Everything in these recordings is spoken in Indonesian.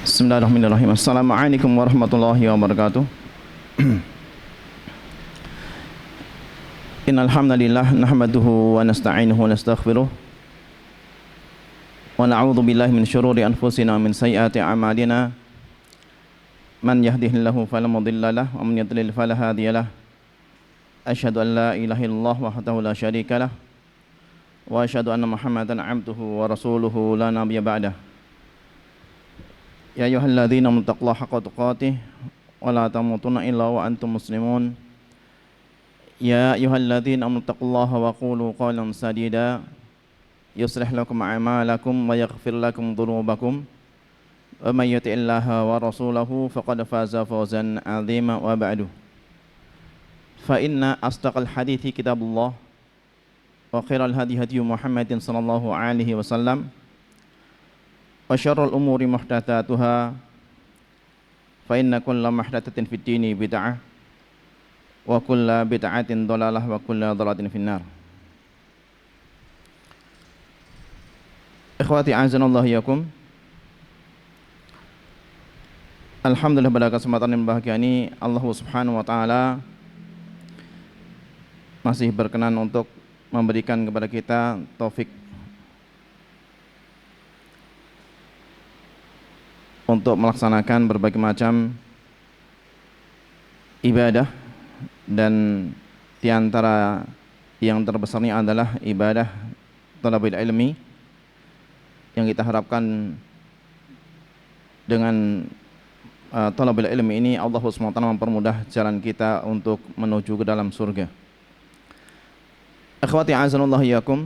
Bismillahirrahmanirrahim. Assalamualaikum warahmatullahi wabarakatuh. Innal hamdalillah nahmaduhu wa nasta'inuhu wa nastaghfiruh wa na'udzu billahi min syururi anfusina wa min sayyiati a'malina. Man yahdihillahu fala mudilla lahu wa man yudlil fala hadiya lahu. Asyhadu an la ilaha illallah wahdahu la syarika lahu wa asyhadu anna Muhammadan 'abduhu wa rasuluhu la nabiyya ba'dahu. Ya ayyuhalladzina amanu taqullaha haqqa tuqatih wa la tamutunna illa wa antum muslimun. Ya ayyuhalladzina amanu taqullaha wa qulu qawlan sadida yuslih lakum a'malakum wa yaghfir lakum dhunubakum wa may yuti'illaha wa rasulahu faqad faza fawzan 'azima wa ba'du. Fa inna asdaqal hadithi kitabullah wa khairal hadi hadi Muhammadin sallallahu alaihi wasallam wa syarrul umuri muhdatsatuha fa inna kulla muhdatsatin fid dini bid'ah wa kulla bid'atin dhalalah wa kulla dhalalatin finnar. Ikhwati azanallahu yakum. Alhamdulillah, pada kesempatan yang bahagia ini Allah Subhanahu wa taala masih berkenan untuk memberikan kepada kita taufik untuk melaksanakan berbagai macam ibadah, dan di antara yang terbesarnya adalah ibadah talabul ilmi, yang kita harapkan dengan talabul ilmi ini Allah SWT mempermudah jalan kita untuk menuju ke dalam surga. Akhwati azanullah yakum.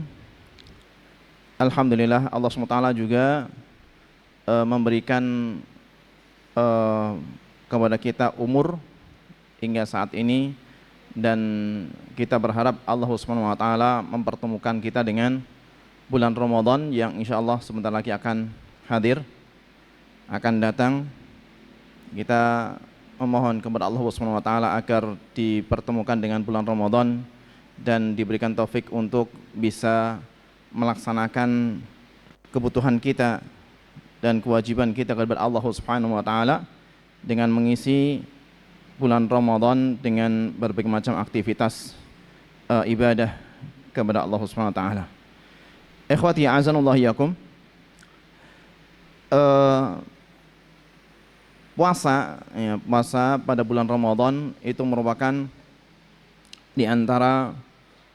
Alhamdulillah, Allah SWT juga memberikan kepada kita umur hingga saat ini, dan kita berharap Allah Subhanahu wa taala mempertemukan kita dengan bulan Ramadan yang insyaallah sebentar lagi akan hadir, akan datang. Kita memohon kepada Allah Subhanahu wa taala agar dipertemukan dengan bulan Ramadan dan diberikan taufik untuk bisa melaksanakan kebutuhan kita dan kewajiban kita kepada Allah Subhanahu wa taala dengan mengisi bulan Ramadan dengan berbagai macam aktivitas ibadah kepada Allah Subhanahu wa taala. Ikhwati azanullah yakum. Puasa pada bulan Ramadan itu merupakan di antara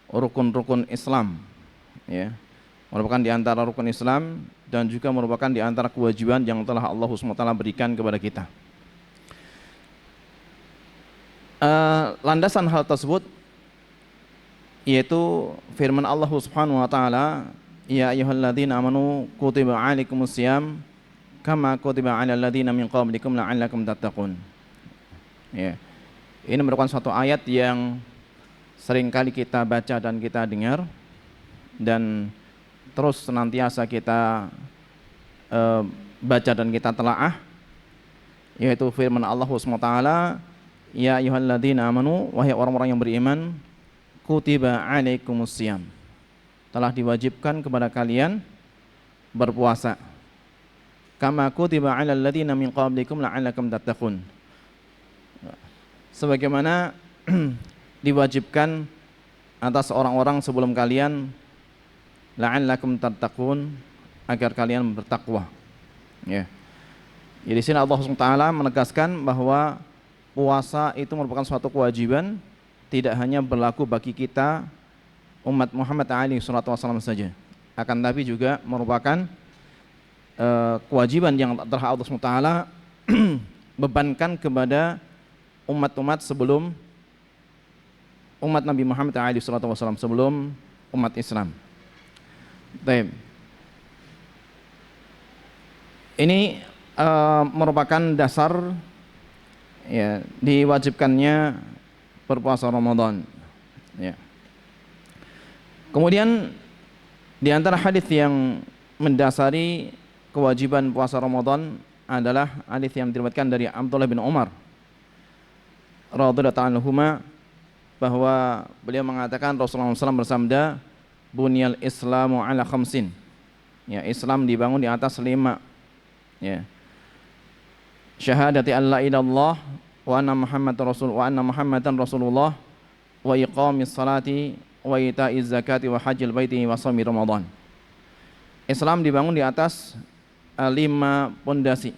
rukun-rukun Islam, ya. Merupakan di antara rukun Islam dan juga merupakan di antara kewajiban yang telah Allah SWT berikan kepada kita. Landasan hal tersebut yaitu firman Allah Subhanahu wa taala, ya ayyuhalladzina amanu kutiba alaikumusiyam kama kutiba alal ladzina min qablikum la'allakum tattaqun. Ya. Ini merupakan suatu ayat yang sering kali kita baca dan kita dengar, dan terus senantiasa kita baca dan kita telaah, yaitu firman Allah SWT, ya ayyuhalladzina amanu, wahai orang-orang yang beriman, kutiba alaikumusiyam, telah diwajibkan kepada kalian berpuasa, kama kutiba alal ladzina min qablikum la'allakum tattaqun, sebagaimana diwajibkan atas orang-orang sebelum kalian, la'allakum tattaqun, agar kalian bertakwa. Ya. Jadi di sini Allah SWT menegaskan bahwa puasa itu merupakan suatu kewajiban, tidak hanya berlaku bagi kita umat Muhammad SAW saja, akan tapi juga merupakan kewajiban yang telah Allah SWT bebankan kepada umat-umat sebelum umat Nabi Muhammad SAW, sebelum umat Islam. Baik. Ini merupakan dasar, ya, diwajibkannya berpuasa Ramadan. Ya. Kemudian di antara hadis yang mendasari kewajiban puasa Ramadan adalah hadis yang diriwayatkan dari Abdullah bin Umar radhiyallahu anhuma, bahwa beliau mengatakan Rasulullah SAW bersabda, bunyal islamu ala khamsin, Ya, Islam dibangun di atas 5. Ya. Syahadati an la ilallah wa anna Muhammadan Rasulullah wa iqamis salati wa ita'iz zakati wa hajjil baiti wa shaumi Ramadan. Islam dibangun di atas 5 pondasi.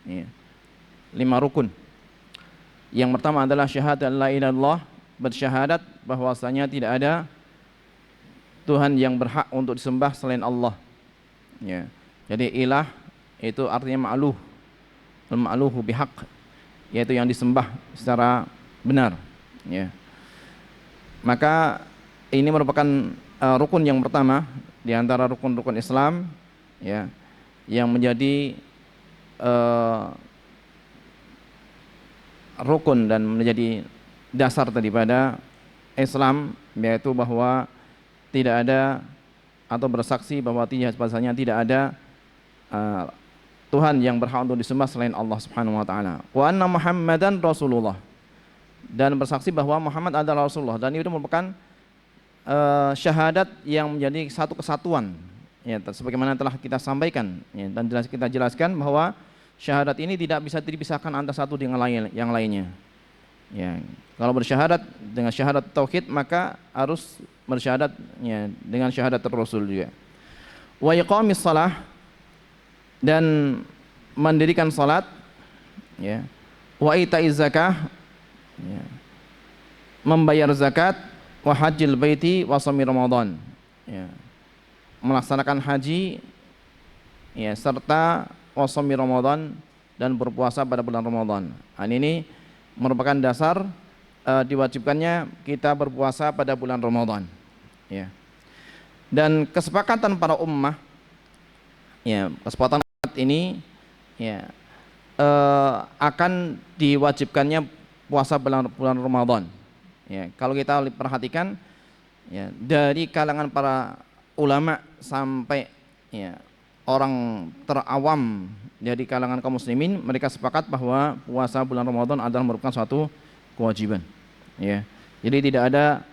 Ya. 5 rukun. Yang pertama adalah syahadat la ilaha illallah, bersyahadat bahwasanya tidak ada Tuhan yang berhak untuk disembah selain Allah. Ya. Jadi ilah itu artinya ma'luh, al-ma'luhu bihaq, yaitu yang disembah secara benar. Ya. Maka ini merupakan rukun yang pertama di antara rukun-rukun Islam, ya, yang menjadi rukun dan menjadi dasar daripada Islam, yaitu bahwa tidak ada atau bersaksi bahwa bahasanya tidak ada Tuhan yang berhak untuk disembah selain Allah Subhanahu wa taala. Wa anna Muhammadan Rasulullah, dan bersaksi bahwa Muhammad adalah Rasulullah, dan itu merupakan syahadat yang menjadi satu kesatuan, ya, sebagaimana telah kita sampaikan, ya, dan kita jelaskan bahwa syahadat ini tidak bisa dipisahkan antara satu dengan yang lainnya. Ya, kalau bersyahadat dengan syahadat tauhid, maka harus bersyahadat, ya, dengan syahadat Rasul juga. Wa iqamis shalah, dan mendirikan salat, ya. Wa itaiz zakah, ya, membayar zakat, wa hajjil baiti wa shaumi Ramadan, ya, melaksanakan haji, ya, serta wa shaumi Ramadan, dan berpuasa pada bulan Ramadan. Ini merupakan dasar diwajibkannya kita berpuasa pada bulan Ramadan, ya. Dan kesepakatan para ummah, ya, kesepakatan ini, ya, akan diwajibkannya puasa bulan Ramadan. Ya, kalau kita perhatikan, ya, dari kalangan para ulama sampai, ya, orang terawam dari kalangan kaum muslimin, mereka sepakat bahwa puasa bulan Ramadan adalah merupakan suatu kewajiban. Ya, jadi tidak ada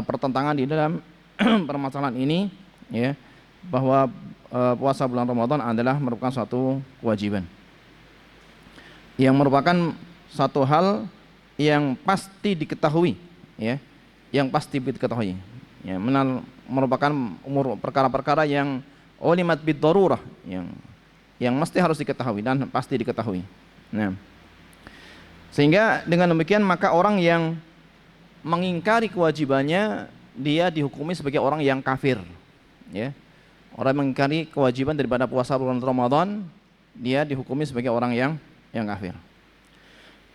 pertentangan di dalam permasalahan ini, ya, bahwa puasa bulan Ramadan adalah merupakan suatu kewajiban, yang merupakan satu hal yang pasti diketahui, ya, yang pasti diketahui, ya, merupakan perkara-perkara yang ulimat bid darurah, yang mesti harus diketahui dan pasti diketahui. Nah, sehingga dengan demikian maka orang yang mengingkari kewajibannya, dia dihukumi sebagai orang yang kafir, ya. Orang yang mengingkari kewajiban daripada puasa bulan Ramadan, dia dihukumi sebagai orang yang kafir.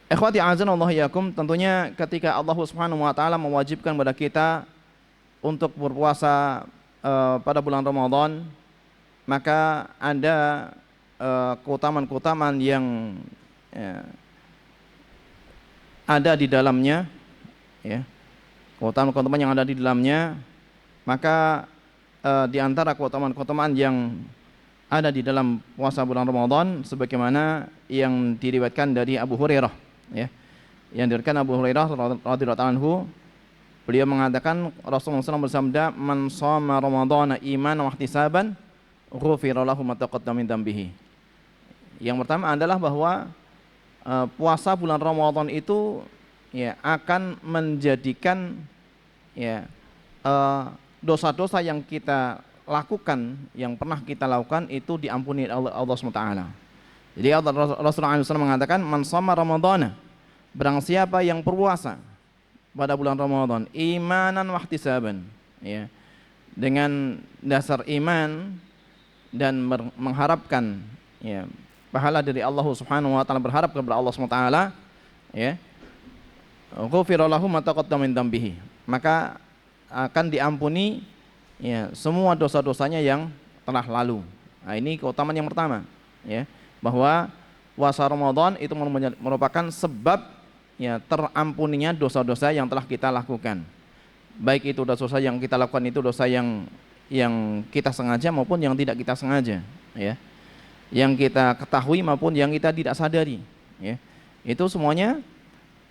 Ikhwati a'azanallahu iyyakum, tentunya ketika Allah Subhanahu wa taala mewajibkan kepada kita untuk berpuasa pada bulan Ramadan, maka ada keutamaan-keutamaan yang, ya, ada di dalamnya, ya. Keutamaan-keutamaan yang ada di dalamnya, maka di antara keutamaan-keutamaan yang ada di dalam puasa bulan Ramadan, sebagaimana yang diriwayatkan dari Abu Hurairah, ya, yang diriwayatkan Abu Hurairah radhiyallahu anhu, beliau mengatakan Rasulullah SAW bersabda, man shoma Ramadhana imanan wa ihtisaban ghufira lahu ma taqaddama min dzambihi. Yang pertama adalah bahwa puasa bulan Ramadan itu, ya, akan menjadikan, ya, dosa-dosa yang kita lakukan, yang pernah kita lakukan itu diampuni oleh Allah SWT. Jadi Rasulullah SAW mengatakan, man shoma Ramadhana, barang siapa yang berpuasa pada bulan Ramadan imanan wa ihtisaban, ya, dengan dasar iman dan mengharapkan, ya, pahala dari Allah Subhanahu wa taala, berharap kepada Allah SWT, ya, ghufira lahu ma taqaddama min dzambihi, maka akan diampuni, ya, semua dosa-dosanya yang telah lalu. Nah, ini keutamaan yang pertama, ya, bahwa puasa Ramadan itu merupakan sebab, ya, terampuninya dosa-dosa yang telah kita lakukan. Baik itu dosa yang kita lakukan itu dosa yang kita sengaja maupun yang tidak kita sengaja, ya. Yang kita ketahui maupun yang kita tidak sadari, ya. Itu semuanya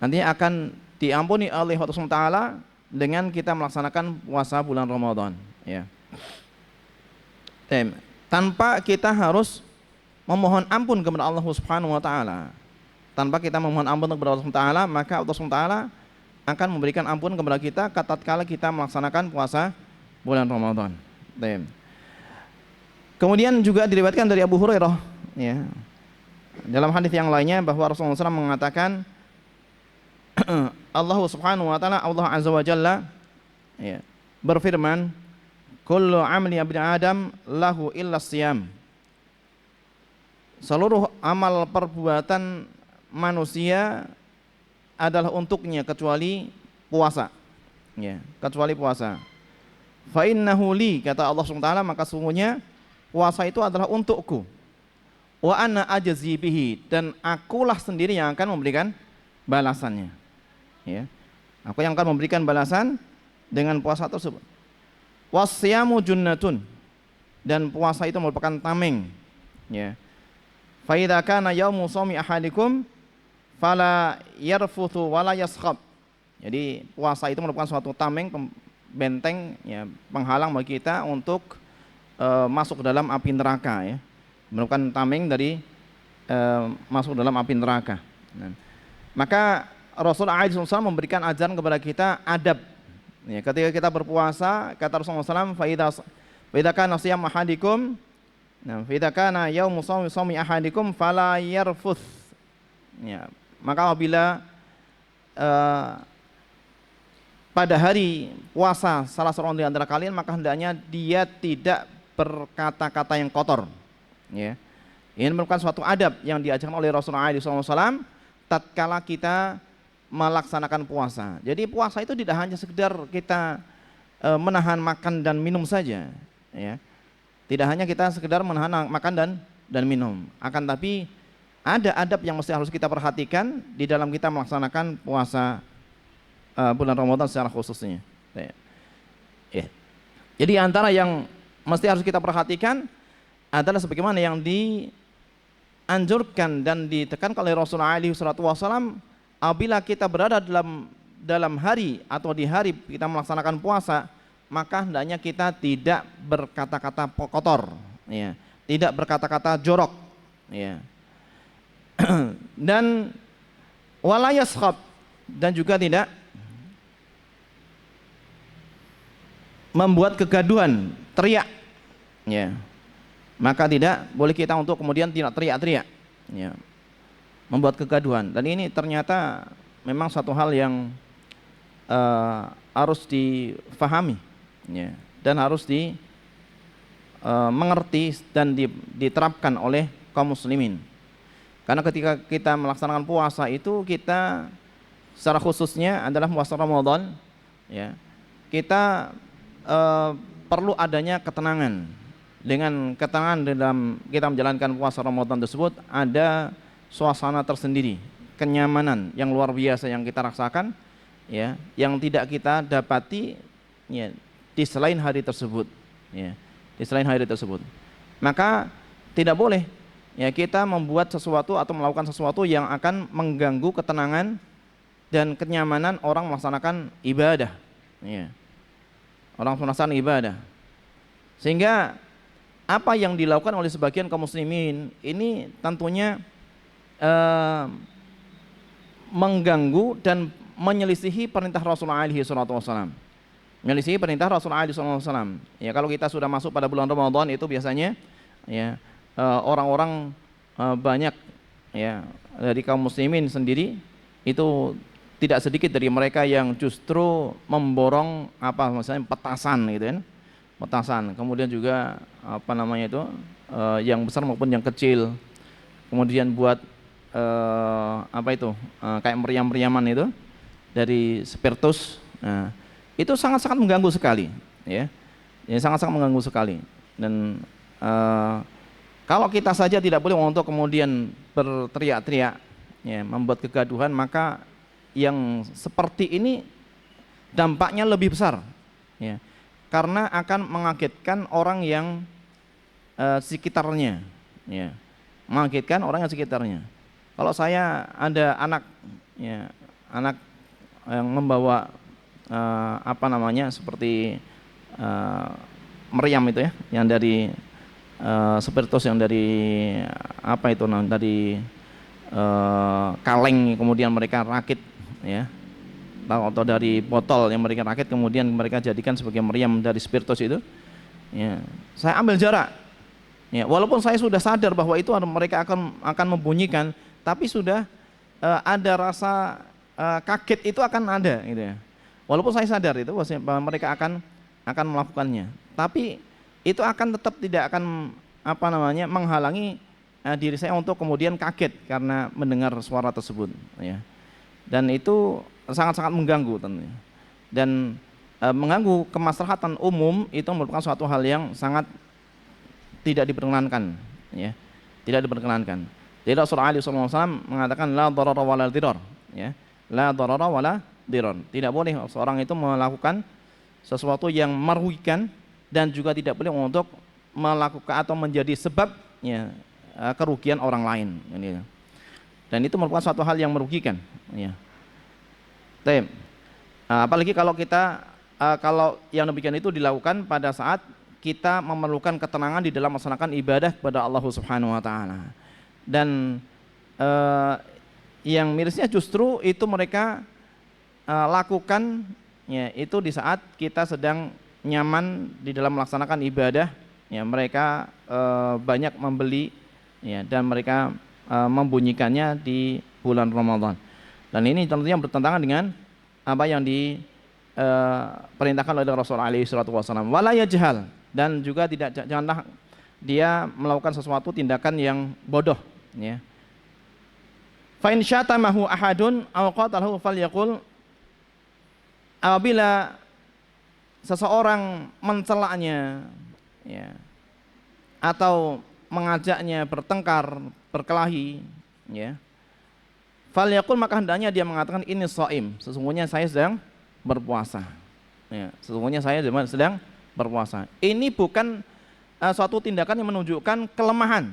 nanti akan diampuni oleh Allah SWT dengan kita melaksanakan puasa bulan Ramadan, ya. tanpa kita harus memohon ampun kepada Allah Subhanahu wa taala. Tanpa kita memohon ampun kepada Allah Subhanahu wa taala, maka Allah Subhanahu wa taala akan memberikan ampun kepada kita tatkala kita melaksanakan puasa bulan Ramadan. Kemudian juga diriwayatkan dari Abu Hurairah, ya, dalam hadis yang lainnya bahwa Rasulullah SAW mengatakan Allah Subhanahu wa taala, Allah Azza wa Jalla, ya, berfirman, kullu amali ibni Adam lahu illa siyam. Seluruh amal perbuatan manusia adalah untuknya kecuali puasa. Ya, kecuali puasa. Fa innahu li, kata Allah Subhanahu wa taala, maka sungguhnya puasa itu adalah untukku. Wa ana ajzi bihi, dan akulah sendiri yang akan memberikan balasannya. Ya. Aku yang akan memberikan balasan dengan puasa tersebut. Wasyamu junnatun, dan puasa itu merupakan tameng. Ya. Fa idza kana yaumu shaumi ahadikum fala yarfuthu wala yaskhab. Jadi puasa itu merupakan suatu tameng, benteng, ya, penghalang bagi kita untuk masuk ke dalam api neraka, ya. Merupakan tameng dari masuk dalam api neraka. Nah, maka Rasulullah SAW memberikan ajaran kepada kita adab. Ya, ketika kita berpuasa, kata Rasulullah SAW, fa idza kana siyam ahadikum, nah, fa idza kana yaumu shaumi ahadikum fala yarfuth. Ya, maka apabila pada hari puasa salah seorang di antara kalian, maka hendaknya dia tidak berkata-kata yang kotor. Ya. Ini merupakan suatu adab yang diajarkan oleh Rasulullah SAW tatkala kita melaksanakan puasa. Jadi puasa itu tidak hanya sekedar kita menahan makan dan minum saja, ya. Tidak hanya kita sekedar menahan makan dan minum, akan tapi ada adab yang mesti harus kita perhatikan di dalam kita melaksanakan puasa bulan Ramadan secara khususnya. Ya. Jadi antara yang mesti harus kita perhatikan adalah sebagaimana yang dianjurkan dan ditekankan oleh Rasulullah SAW, apabila kita berada dalam hari atau di hari kita melaksanakan puasa, maka hendaknya kita tidak berkata-kata kotor, ya, tidak berkata-kata jorok, ya. Dan wala yaskhab, dan juga tidak membuat kegaduhan, teriak, ya. Maka tidak boleh kita untuk kemudian tidak teriak-teriak, ya, membuat kegaduhan. Dan ini ternyata memang satu hal yang harus difahami, ya, dan harus mengerti dan diterapkan oleh kaum muslimin. Karena ketika kita melaksanakan puasa itu, kita secara khususnya adalah puasa Ramadan, ya, kita perlu adanya ketenangan. Dengan ketenangan dalam kita menjalankan puasa Ramadan tersebut, ada suasana tersendiri, kenyamanan yang luar biasa yang kita rasakan, ya, yang tidak kita dapati, ya, di selain hari tersebut, ya, di selain hari tersebut. Maka tidak boleh, ya, kita membuat sesuatu atau melakukan sesuatu yang akan mengganggu ketenangan dan kenyamanan orang melaksanakan ibadah, ya, orang melaksanakan ibadah. Sehingga apa yang dilakukan oleh sebagian kaum muslimin ini tentunya mengganggu dan menyelisihi perintah Rasulullah SAW. Menyelisihi perintah Rasulullah SAW. Ya, kalau kita sudah masuk pada bulan Ramadan itu biasanya, ya, orang-orang banyak, ya, dari kaum muslimin sendiri itu tidak sedikit dari mereka yang justru memborong misalnya petasan, gitu kan. Petasan, kemudian juga yang besar maupun yang kecil, kemudian buat kayak meriam-meriaman itu dari spiritus. Nah, itu sangat-sangat mengganggu sekali, ya, sangat-sangat mengganggu sekali. Dan kalau kita saja tidak boleh untuk kemudian berteriak-teriak, ya, membuat kegaduhan, maka yang seperti ini dampaknya lebih besar, ya, karena akan mengagetkan orang yang sekitarnya, ya, mengagetkan orang yang sekitarnya. Kalau saya ada anak, ya, anak yang membawa seperti meriam itu, ya, yang dari spiritus yang dari apa itu namanya, dari kaleng kemudian mereka rakit, ya, atau dari botol yang mereka rakit kemudian mereka jadikan sebagai meriam dari spiritus itu, ya, saya ambil jarak, ya, walaupun saya sudah sadar bahwa itu mereka akan membunyikan, tapi sudah ada rasa kaget itu akan ada, gitu ya. Walaupun saya sadar itu bahwa mereka akan melakukannya, tapi itu akan tetap tidak akan apa namanya menghalangi diri saya untuk kemudian kaget karena mendengar suara tersebut, ya. Dan itu sangat-sangat mengganggu tentunya. Dan mengganggu kemaslahatan umum itu merupakan suatu hal yang sangat tidak diperkenankan, ya. Tidak diperkenankan. Jadi Rasulullah SAW mengatakan la darara wala dirar, ya. La darara wala dirar. Tidak boleh seorang itu melakukan sesuatu yang merugikan dan juga tidak boleh untuk melakukan atau menjadi sebab, ya, kerugian orang lain, ini. Dan itu merupakan suatu hal yang merugikan, ya. Apalagi kalau kita kalau yang demikian itu dilakukan pada saat kita memerlukan ketenangan di dalam melaksanakan ibadah kepada Allah Subhanahu wa taala. Dan yang mirisnya justru itu mereka lakukan, ya, itu di saat kita sedang nyaman di dalam melaksanakan ibadah, ya, mereka banyak membeli, ya, dan mereka membunyikannya di bulan Ramadan. Dan ini tentunya bertentangan dengan apa yang diperintahkan oleh Rasulullah SAW. Wala yajhal, dan juga janganlah dia melakukan sesuatu tindakan yang bodoh, ya. Fa in syatamahu ahadun aw qatalahu falyaqul, apabila seseorang mencelaknya, ya, atau mengajaknya bertengkar, berkelahi, ya, falyaqul, maka hendaknya dia mengatakan ini shaim, sesungguhnya saya sedang berpuasa, ya, sesungguhnya saya sedang berpuasa. Ini bukan suatu tindakan yang menunjukkan kelemahan,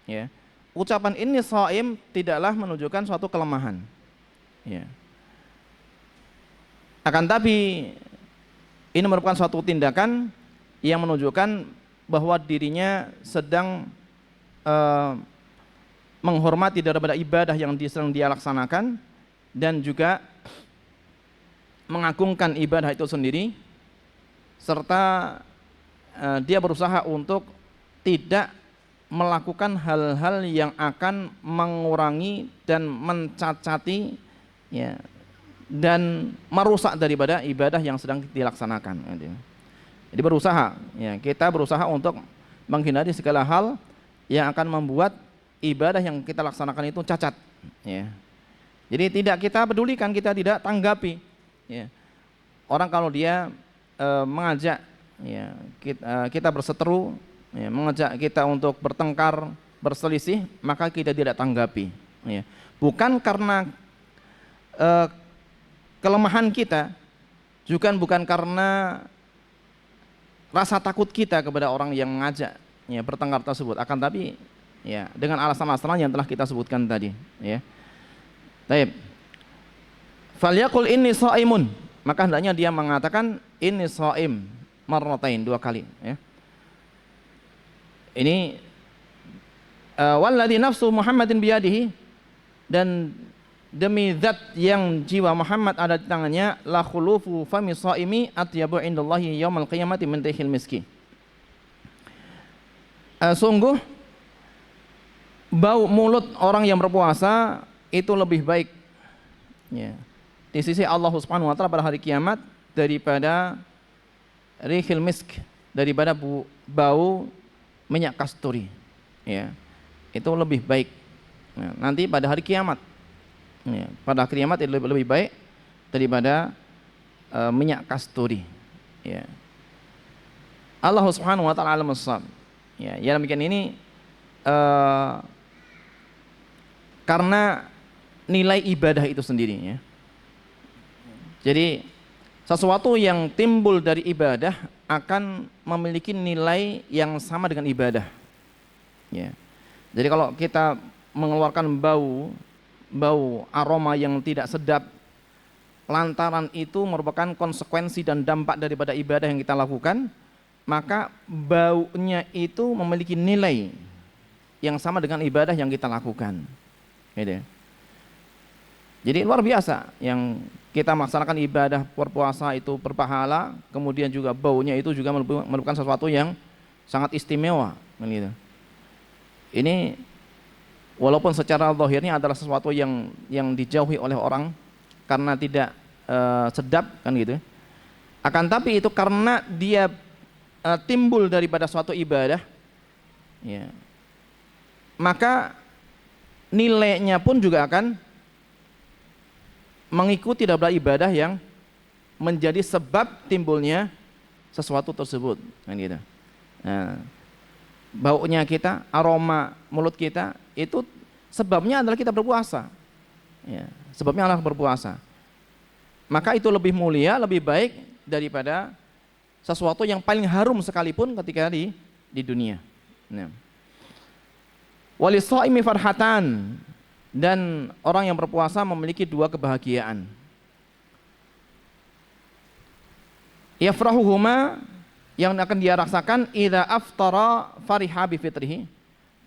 ya. Ucapan ini shaim tidaklah menunjukkan suatu kelemahan, ya. Akan tapi ini merupakan suatu tindakan yang menunjukkan bahwa dirinya sedang menghormati daripada ibadah yang sedang dia laksanakan, dan juga mengagungkan ibadah itu sendiri, serta dia berusaha untuk tidak melakukan hal-hal yang akan mengurangi dan mencacati, ya, dan merusak daripada ibadah yang sedang dilaksanakan. Jadi berusaha, ya, kita berusaha untuk menghindari segala hal yang akan membuat ibadah yang kita laksanakan itu cacat, ya. Jadi tidak kita pedulikan, kita tidak tanggapi, ya. Orang kalau dia mengajak, ya, kita berseteru, ya, mengajak kita untuk bertengkar, berselisih, maka kita tidak tanggapi, ya. Bukan karena kelemahan kita, juga bukan karena rasa takut kita kepada orang yang mengajak, ya, bertengkar tersebut, akan tapi, ya, dengan alasan-alasan yang telah kita sebutkan tadi, ya. Baik. Falyaqul inni shaimun, maka hendaknya dia mengatakan inni shaim marratain, 2 kali, ya. Ini walladzi nafsu Muhammadin biyadihi, dan demi zat yang jiwa Muhammad ada di tangannya, la khulufu fami shaimi atyabu indallahi yaumil qiyamati min rihil miski. Sungguh bau mulut orang yang berpuasa itu lebih baik, ya, di sisi Allah Subhanahu wa taala pada hari kiamat daripada rihil misk, daripada bau minyak kasturi, ya. Itu lebih baik, ya, nanti pada hari kiamat, ya, pada hari kiamat itu lebih baik daripada minyak kasturi, ya. Allah Subhanahu wa taala alam as-shawab, ya. Ya, demikian ini karena nilai ibadah itu sendiri, ya. Jadi sesuatu yang timbul dari ibadah akan memiliki nilai yang sama dengan ibadah, ya. Jadi kalau kita mengeluarkan bau aroma yang tidak sedap, lantaran itu merupakan konsekuensi dan dampak daripada ibadah yang kita lakukan, maka baunya itu memiliki nilai yang sama dengan ibadah yang kita lakukan. Gitu. Jadi luar biasa yang kita melaksanakan ibadah berpuasa itu berpahala, kemudian juga baunya itu juga merupakan sesuatu yang sangat istimewa. Gitu. Ini walaupun secara zahirnya adalah sesuatu yang dijauhi oleh orang karena tidak sedap kan gitu. Akan tapi itu karena dia timbul daripada suatu ibadah, ya, maka nilainya pun juga akan mengikuti daripada ibadah yang menjadi sebab timbulnya sesuatu tersebut kan gitu. Nah, baunya kita, aroma mulut kita itu sebabnya adalah kita berpuasa, ya, sebabnya adalah berpuasa. Maka itu lebih mulia, lebih baik daripada sesuatu yang paling harum sekalipun ketika di dunia. Nah. Walis-shaimi farhatan, dan orang yang berpuasa memiliki dua kebahagiaan. Yafrahuhuma, yang akan dia rasakan idza aftara fariha bi fitrihi.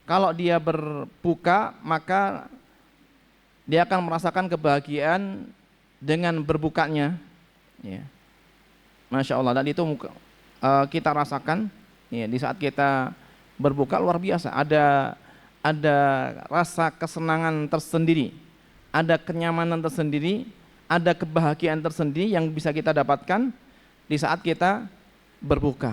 Kalau dia berbuka maka dia akan merasakan kebahagiaan dengan berbukanya, ya. Masya Allah, dan itu kita rasakan, ya, di saat kita berbuka luar biasa. Ada rasa kesenangan tersendiri, ada kenyamanan tersendiri, ada kebahagiaan tersendiri yang bisa kita dapatkan di saat kita berbuka.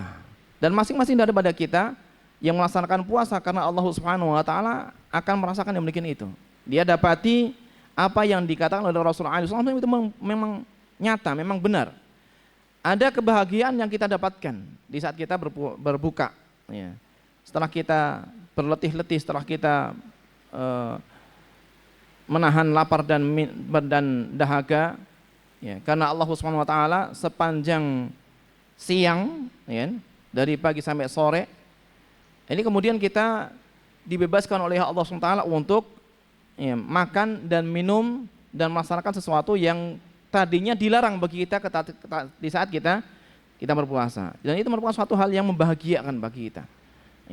Dan masing-masing daripada kita yang melaksanakan puasa karena Allah Subhanahu wa taala akan merasakan yang demikian itu. Dia dapati apa yang dikatakan oleh Rasulullah SAW itu memang nyata, memang benar. Ada kebahagiaan yang kita dapatkan di saat kita berbuka, ya. Setelah kita berletih-letih, setelah kita menahan lapar dan dahaga, ya, karena Allah Subhanahu wa taala sepanjang siang, ya, dari pagi sampai sore ini kemudian kita dibebaskan oleh Allah Subhanahu wa taala untuk, ya, makan dan minum dan melaksanakan sesuatu yang tadinya dilarang bagi kita di saat kita berpuasa. Dan itu merupakan suatu hal yang membahagiakan bagi kita,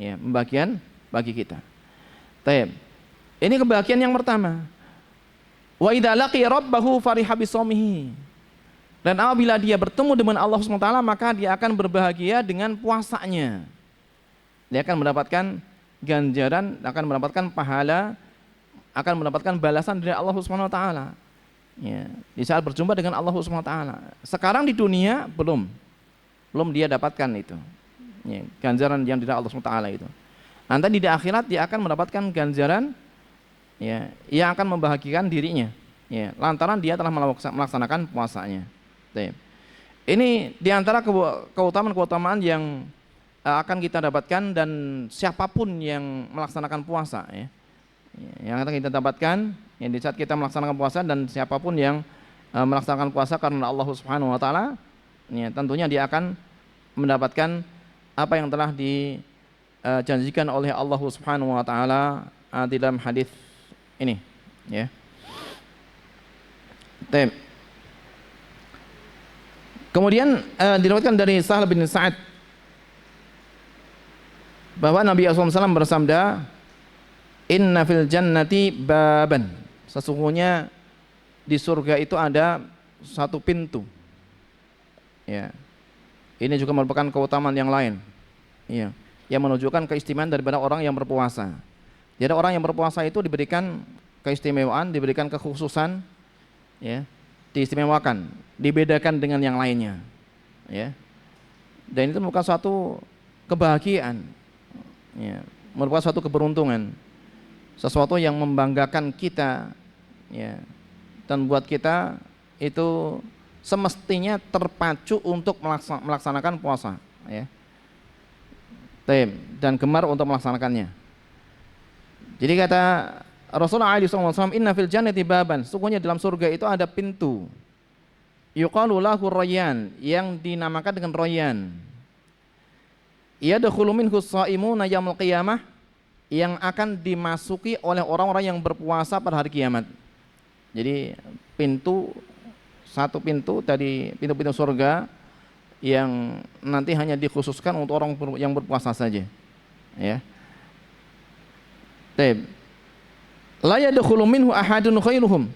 ya, membahagiakan bagi kita. Taib. Ini kebahagiaan yang pertama. Wa idza laqiya rabbahu fariha bisaumihi. Dan apabila dia bertemu dengan Allah Subhanahu wa taala maka dia akan berbahagia dengan puasanya. Dia akan mendapatkan ganjaran, akan mendapatkan pahala, akan mendapatkan balasan dari Allah Subhanahu wa taala. Ya, di saat berjumpa dengan Allah Subhanahu wa taala. Sekarang di dunia belum dia dapatkan itu, ya, ganjaran yang dari Allah Subhanahu wa taala itu. Nanti di akhirat dia akan mendapatkan ganjaran, ya, yang akan membahagiakan dirinya, ya, lantaran dia telah melaksanakan puasanya. Ini diantara keutamaan yang akan kita dapatkan, dan siapapun yang melaksanakan puasa, ya, yang akan kita dapatkan, yang di saat kita melaksanakan puasa, dan siapapun yang melaksanakan puasa karena Allah Subhanahu wa taala, ya, tentunya dia akan mendapatkan apa yang telah dijanjikan oleh Allah Subhanahu wa taala di dalam hadis ini, ya. Kemudian diriwayatkan dari Sahal bin Sa'ad bahwa Nabi SAW bersabda, inna fil jannati baban, sesungguhnya di surga itu ada satu pintu, ya. Ini juga merupakan keutamaan yang lain, ya, yang menunjukkan keistimewaan daripada orang yang berpuasa. Jadi orang yang berpuasa itu diberikan keistimewaan, diberikan kekhususan, ya, diistimewakan, dibedakan dengan yang lainnya, ya. Dan itu merupakan suatu kebahagiaan, ya, merupakan suatu keberuntungan, sesuatu yang membanggakan kita, ya, dan buat kita itu semestinya terpacu untuk melaksanakan puasa, ya, dan gemar untuk melaksanakannya. Jadi kata Rasulullah SAW, inna fil jannati baban, sesungguhnya dalam surga itu ada pintu, yuqalu lahu rayyan, yang dinamakan dengan rayyan, yadkhulu minhu shaimuna yaumil qiyamah, yang akan dimasuki oleh orang-orang yang berpuasa pada hari kiamat. Jadi satu pintu dari pintu-pintu surga yang nanti hanya dikhususkan untuk orang yang berpuasa saja, ya. Taib. La yadkhulu minhu ahadun khairuhum,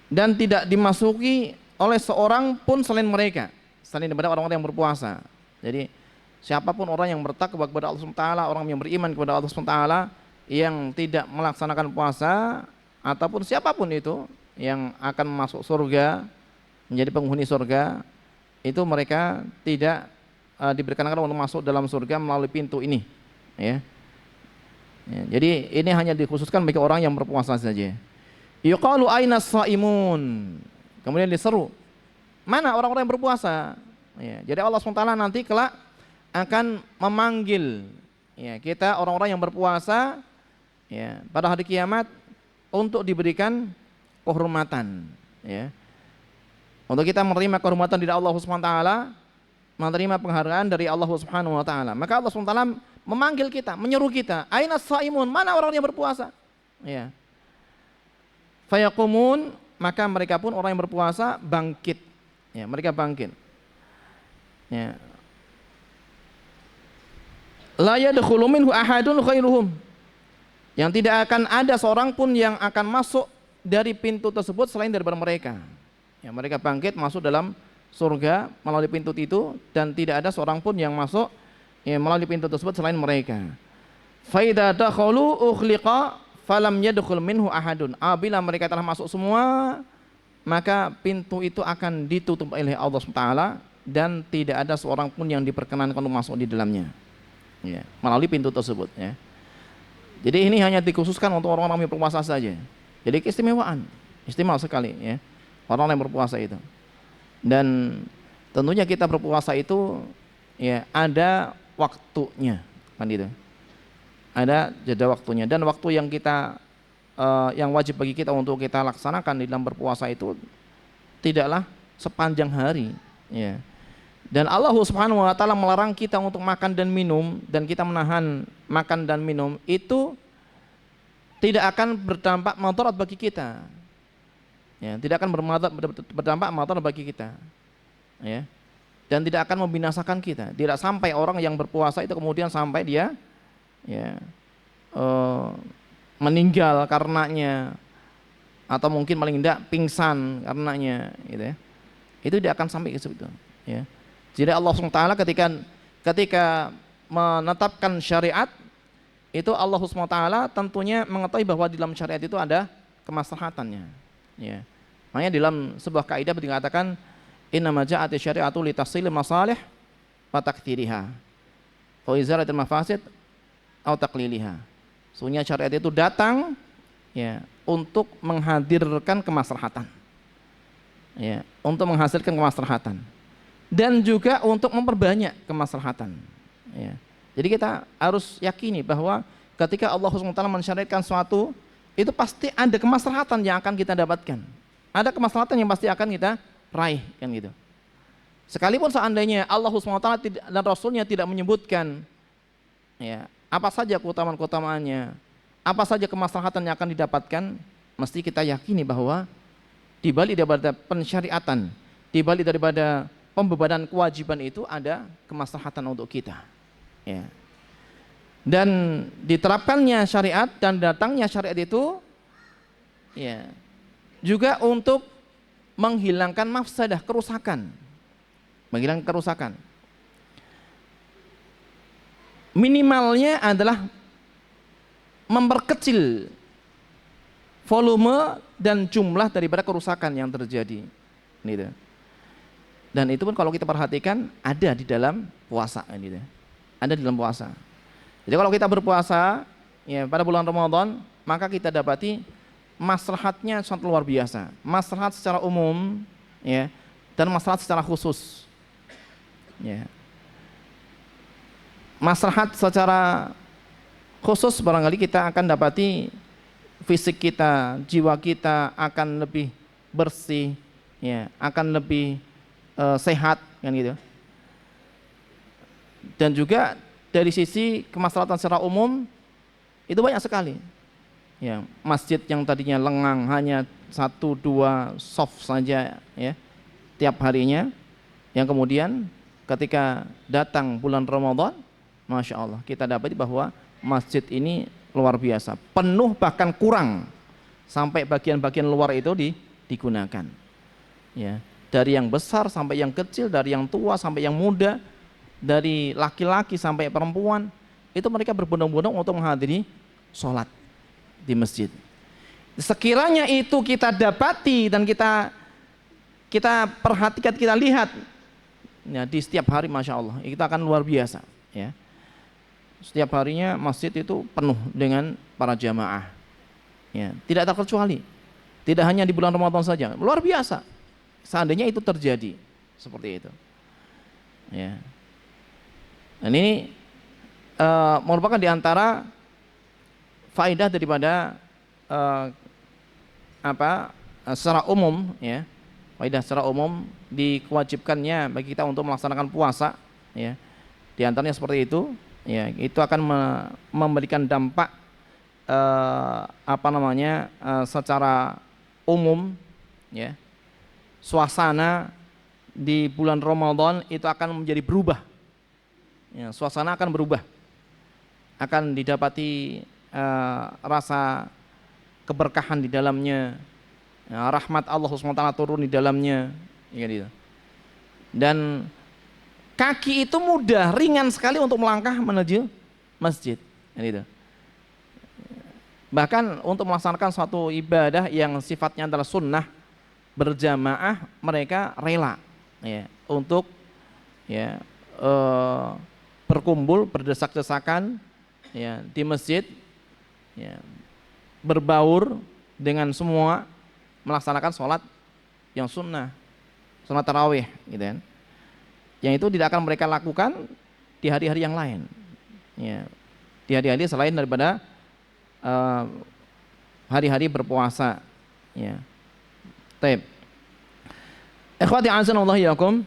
dan tidak dimasuki oleh seorang pun selain mereka, selain daripada orang-orang yang berpuasa. Jadi siapapun orang yang bertakwa kepada Allah Subhanahu wa taala, orang yang beriman kepada Allah Subhanahu wa taala, yang tidak melaksanakan puasa, ataupun siapapun itu yang akan masuk surga, menjadi penghuni surga, itu mereka tidak diberikan untuk masuk dalam surga melalui pintu ini, ya. Ya, jadi ini hanya dikhususkan bagi orang yang berpuasa saja. Yuqalu aina shaimun. Kemudian diseru, mana orang-orang yang berpuasa? Ya, jadi Allah SWT nanti kelak akan memanggil, ya, kita orang-orang yang berpuasa, ya, pada hari kiamat untuk diberikan kehormatan, ya. Untuk kita menerima kehormatan dari Allah SWT, menerima penghargaan dari Allah Subhanahu wa taala. Maka Allah SWT memanggil kita, menyeru kita, aina shaimun, mana orang yang berpuasa? Ya. Fayaqumun, maka mereka pun orang yang berpuasa bangkit. Ya, mereka bangkit. Ya. La yadkhulu minhu ahadun khairuhum. Yang tidak akan ada seorang pun yang akan masuk dari pintu tersebut selain daripada mereka. Ya, mereka bangkit masuk dalam surga melalui pintu itu, dan tidak ada seorang pun yang masuk, ya, melalui pintu tersebut selain mereka. Fa idza dakhalu ukhliqa falam yadkhul minhu ahadun. Apabila mereka telah masuk semua, maka pintu itu akan ditutup oleh Allah SWT, dan tidak ada seorang pun yang diperkenankan untuk masuk di dalamnya, ya, melalui pintu tersebut, ya. Jadi ini hanya dikhususkan untuk orang-orang yang berpuasa saja. Jadi keistimewaan, istimewa sekali, ya, orang yang berpuasa itu. Dan tentunya kita berpuasa itu, ya, ada waktunya, kan gitu. Ada jeda waktunya, dan waktu yang kita yang wajib bagi kita untuk kita laksanakan di dalam berpuasa itu tidaklah sepanjang hari, ya. Dan Allah Subhanahu wa taala melarang kita untuk makan dan minum, dan kita menahan makan dan minum itu tidak akan berdampak mudarat bagi kita. Ya, tidak akan berdampak mudarat bagi kita. Ya. Dan tidak akan membinasakan kita. Tidak sampai orang yang berpuasa itu kemudian sampai dia, ya, meninggal karenanya, atau mungkin paling tidak pingsan karenanya, gitu, ya. Itu tidak akan sampai ke situ, ya. Jadi Allah SWT ketika menetapkan syariat itu, Allah SWT tentunya mengetahui bahwa di dalam syariat itu ada kemaslahatannya, ya. Makanya di dalam sebuah kaidah dikatakan innama ja'ati syari'atu li tahsil masalih wa takthiriha wa izalatil mafasid atau takliliha. Sesungguhnya syariat itu datang, ya, untuk menghadirkan kemaslahatan, ya, untuk menghasilkan kemaslahatan, dan juga untuk memperbanyak kemaslahatan, ya. Jadi kita harus yakini bahwa ketika Allah SWT mensyariatkan suatu, itu pasti ada kemaslahatan yang akan kita dapatkan, ada kemaslahatan yang pasti akan kita raih, kan gitu. Sekalipun seandainya Allah SWT dan Rasulnya tidak menyebutkan, ya, apa saja keutamaan-keutamaannya, apa saja kemaslahatan yang akan didapatkan, mesti kita yakini bahwa di balik daripada pensyariatan, di balik daripada pembebanan kewajiban itu ada kemaslahatan untuk kita, ya. Dan diterapkannya syariat dan datangnya syariat itu, ya, juga untuk menghilangkan mafsadah, kerusakan, menghilangkan kerusakan. Minimalnya adalah memperkecil volume dan jumlah daripada kerusakan yang terjadi, gitu. Dan itu pun kalau kita perhatikan ada di dalam puasa, gitu. Ada di dalam puasa. Jadi kalau kita berpuasa, ya, pada bulan Ramadan, maka kita dapati maslahatnya sangat luar biasa. Maslahat secara umum, ya, dan maslahat secara khusus, ya. Maslahat secara khusus barangkali kita akan dapati fisik kita, jiwa kita akan lebih bersih, ya, akan lebih sehat, kan gitu. Dan juga dari sisi kemaslahatan secara umum itu banyak sekali, ya. Masjid yang tadinya lengang hanya 1-2 soft saja, ya, tiap harinya, yang kemudian ketika datang bulan Ramadan, Masya Allah, kita dapati bahwa masjid ini luar biasa, penuh bahkan kurang, sampai bagian-bagian luar itu digunakan. Ya, dari yang besar sampai yang kecil, dari yang tua sampai yang muda, dari laki-laki sampai perempuan, itu mereka berbondong-bondong untuk menghadiri sholat di masjid. Sekiranya itu kita dapati dan kita perhatikan, kita lihat ya, di setiap hari, Masya Allah, itu akan luar biasa ya. Setiap harinya masjid itu penuh dengan para jamaah ya, tidak terkecuali, tidak hanya di bulan Ramadan saja, luar biasa seandainya itu terjadi seperti itu ya. Dan ini merupakan diantara faedah daripada secara umum ya, faedah secara umum dikewajibkannya bagi kita untuk melaksanakan puasa ya. Di antaranya seperti itu ya, itu akan memberikan dampak secara umum ya. Suasana di bulan Ramadan itu akan menjadi berubah ya, suasana akan berubah, akan didapati rasa keberkahan di dalamnya ya, rahmat Allah SWT turun di dalamnya ya, gitu. Dan kaki itu mudah, ringan sekali untuk melangkah menuju masjid ya, gitu. Bahkan untuk melaksanakan suatu ibadah yang sifatnya adalah sunnah berjamaah, mereka rela ya, untuk ya, berkumpul berdesak-desakan ya, di masjid ya, berbaur dengan semua, melaksanakan sholat yang sunnah, sholat tarawih gitu kan, yang itu tidak akan mereka lakukan di hari-hari yang lain ya, di hari-hari selain daripada hari-hari berpuasa ya. Taib. Ikhwati azanallahu iyyakum.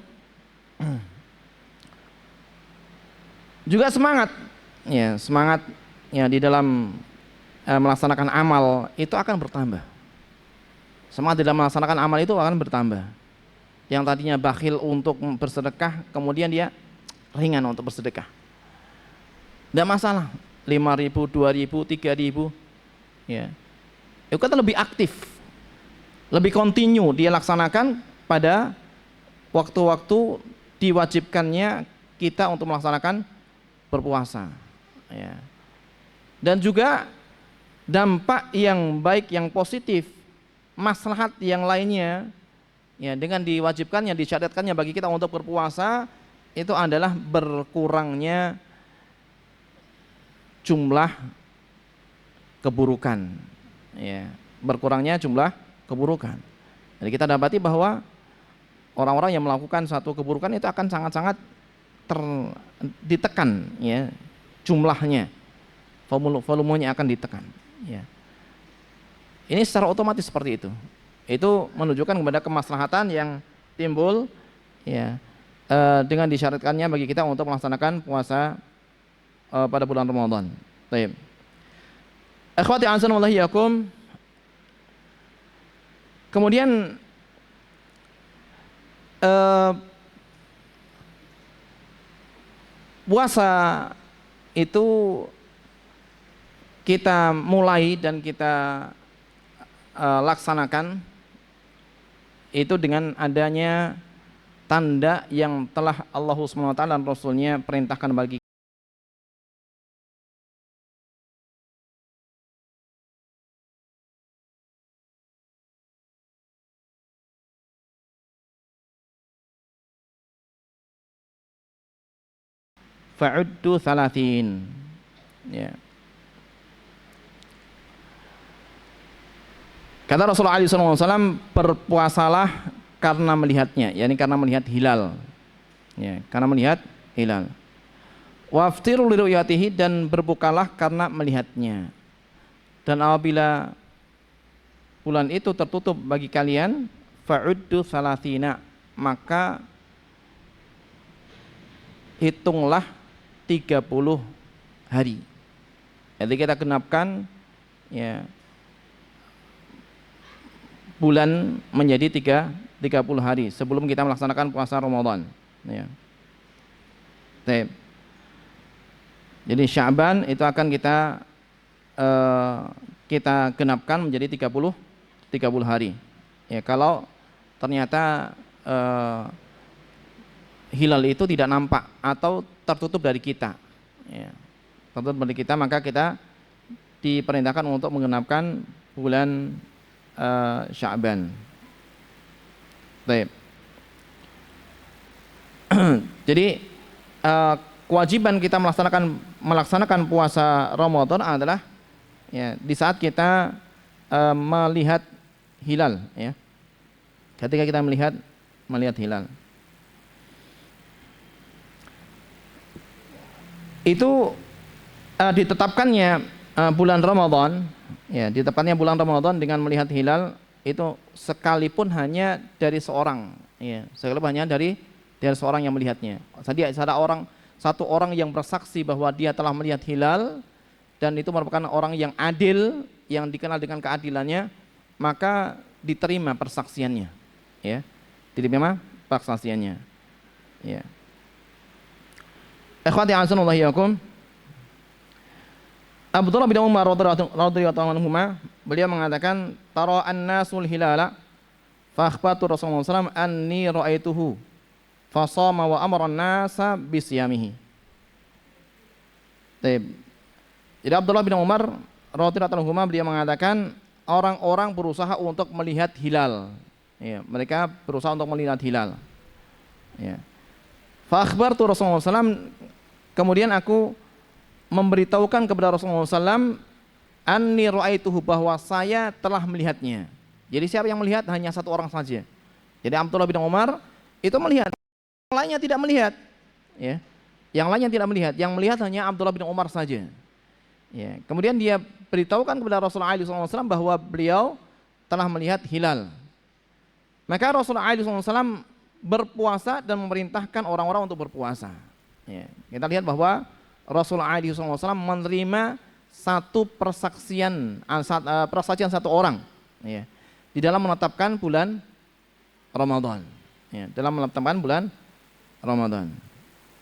Juga semangat ya di dalam melaksanakan amal itu akan bertambah. Semangat dalam melaksanakan amal itu akan bertambah. Yang tadinya bakhil untuk bersedekah, kemudian dia ringan untuk bersedekah. Tidak masalah, 5.000, 2.000, 3.000 ya. Itu kan lebih aktif, lebih kontinu dia laksanakan pada waktu-waktu diwajibkannya kita untuk melaksanakan berpuasa ya. Dan juga dampak yang baik, yang positif, maslahat yang lainnya ya, dengan diwajibkannya, disyariatkannya bagi kita untuk berpuasa, itu adalah berkurangnya jumlah keburukan ya, berkurangnya jumlah keburukan. Jadi kita dapati bahwa orang-orang yang melakukan satu keburukan itu akan sangat-sangat ditekan ya, jumlahnya, volumenya akan ditekan ya. Ini secara otomatis seperti itu. Itu menunjukkan kepada kemaslahatan yang timbul ya, dengan disyaratkannya bagi kita untuk melaksanakan puasa pada bulan Ramadan. Baik. Ikhwati azanallahu iyyakum. Kemudian puasa itu kita mulai dan kita laksanakan itu dengan adanya tanda yang telah Allah SWT dan Rasulnya perintahkan bagi fa'uddu thalathin ya. Kata Rasulullah SAW, berpuasalah karena melihatnya, yakni karena melihat hilal ya, karena melihat hilal. Waftiru liru'yatihi, dan berbukalah karena melihatnya. Dan apabila bulan itu tertutup bagi kalian, fa'uddu thalathina, maka hitunglah 30 hari. Jadi kita genapkan ya, bulan menjadi 30 hari sebelum kita melaksanakan puasa Ramadan ya. Baik. Jadi Sya'ban itu akan kita genapkan menjadi 30 hari. Ya, kalau ternyata hilal itu tidak nampak atau tertutup dari kita, ya, tertutup dari kita, maka kita diperintahkan untuk menggenapkan bulan Sya'ban. Baik. Jadi kewajiban kita melaksanakan puasa Ramadan adalah ya di saat kita melihat hilal, ya. Ketika kita melihat hilal. Itu ditetapkannya bulan Ramadan, ya, ditetapkannya bulan Ramadan dengan melihat hilal itu sekalipun hanya dari seorang, ya, sekalipun hanya dari seorang yang melihatnya. Jadi ada satu orang yang bersaksi bahwa dia telah melihat hilal dan itu merupakan orang yang adil, yang dikenal dengan keadilannya, maka diterima persaksiannya, ya, diterima persaksiannya, ya. Ikhwati azanullah yakum, Abdullah bin Umar radhiyallahu anhu beliau mengatakan tara an-nasul hilala fa akhbatu Rasulullah SAW anni ra'aituhu fa shama wa amara an-nasa bisyamihi. Jadi Abdullah bin Umar radhiyallahu anhu beliau mengatakan orang-orang berusaha untuk melihat hilal, ya, mereka berusaha untuk melihat hilal, ya. Fa akhbartu Rasulullah SAW, kemudian aku memberitahukan kepada Rasulullah SAW anni ra'aituhu, bahwa saya telah melihatnya. Jadi siapa yang melihat? Hanya satu orang saja. Jadi Abdullah bin Umar itu melihat, yang lainnya tidak melihat, ya. Yang lainnya tidak melihat, yang melihat hanya Abdullah bin Umar saja, ya. Kemudian dia beritahukan kepada Rasulullah SAW bahwa beliau telah melihat hilal. Maka Rasulullah SAW berpuasa dan memerintahkan orang-orang untuk berpuasa, ya. Kita lihat bahwa Rasulullah SAW menerima satu persaksian satu orang, ya, di dalam menetapkan bulan Ramadan, ya, dalam menetapkan bulan Ramadan,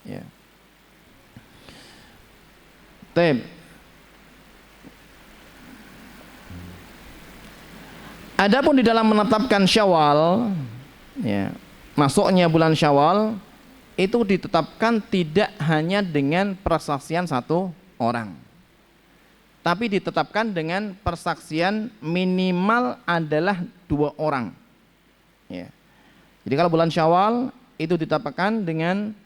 ya. Adapun di dalam menetapkan Syawal, ya, masuknya bulan Syawal itu ditetapkan tidak hanya dengan persaksian satu orang, tapi ditetapkan dengan persaksian minimal adalah 2 orang, ya. Jadi kalau bulan Syawal itu ditetapkan dengan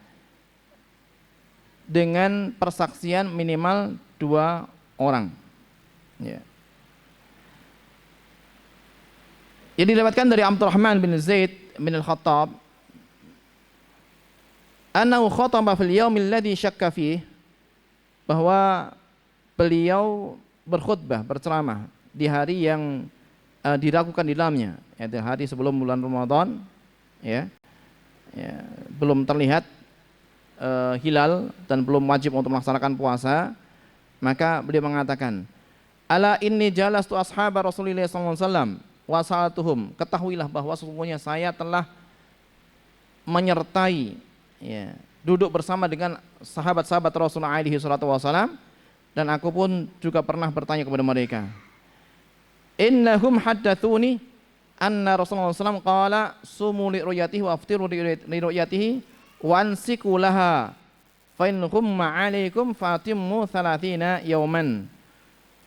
persaksian minimal 2 orang, ya. Jadi didapatkan dari Abdurrahman bin Zaid bin Al-Khattab annahu khataba fil yaumil ladzi syakka fih, bahwa beliau berkhutbah, berceramah di hari yang diragukan di dalamnya, yaitu hari sebelum bulan Ramadan, ya, ya, belum terlihat hilal dan belum wajib untuk melaksanakan puasa. Maka beliau mengatakan, ala inni jalastu ashabar Rasulillah sallallahu alaihi wasallam wa sa'atuhum, ketahuilah bahwa sesungguhnya saya telah menyertai, ya, duduk bersama dengan sahabat-sahabat Rasulullah alaihi salatu wasallam, dan aku pun juga pernah bertanya kepada mereka. Innahum haddatsuni anna Rasulullah SAW qala sumu li ru'yatihi wa aftiru li ru'yatihi wa ansiku laha fa in humma 'alaikum fatimmu 30 yawman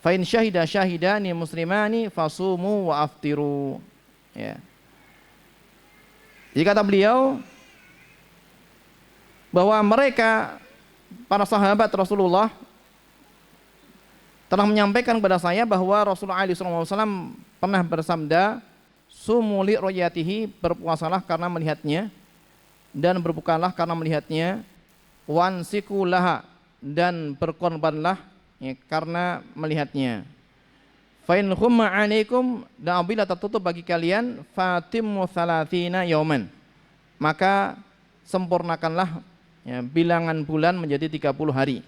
fa in syahida syahidani muslimani fasumu wa aftiru, ya. Jadi kata beliau bahwa mereka, para sahabat Rasulullah, telah menyampaikan kepada saya bahwa Rasulullah SAW pernah bersabda, sumu li ru'yatihi, berpuasalah karena melihatnya dan berbukalah karena melihatnya, wansiku laha, dan berkorbanlah, ya, karena melihatnya, fa in humma 'alaikum, dan apabila tertutup bagi kalian, fatimmu 30 yauman, maka sempurnakanlah, ya, bilangan bulan menjadi 30 hari.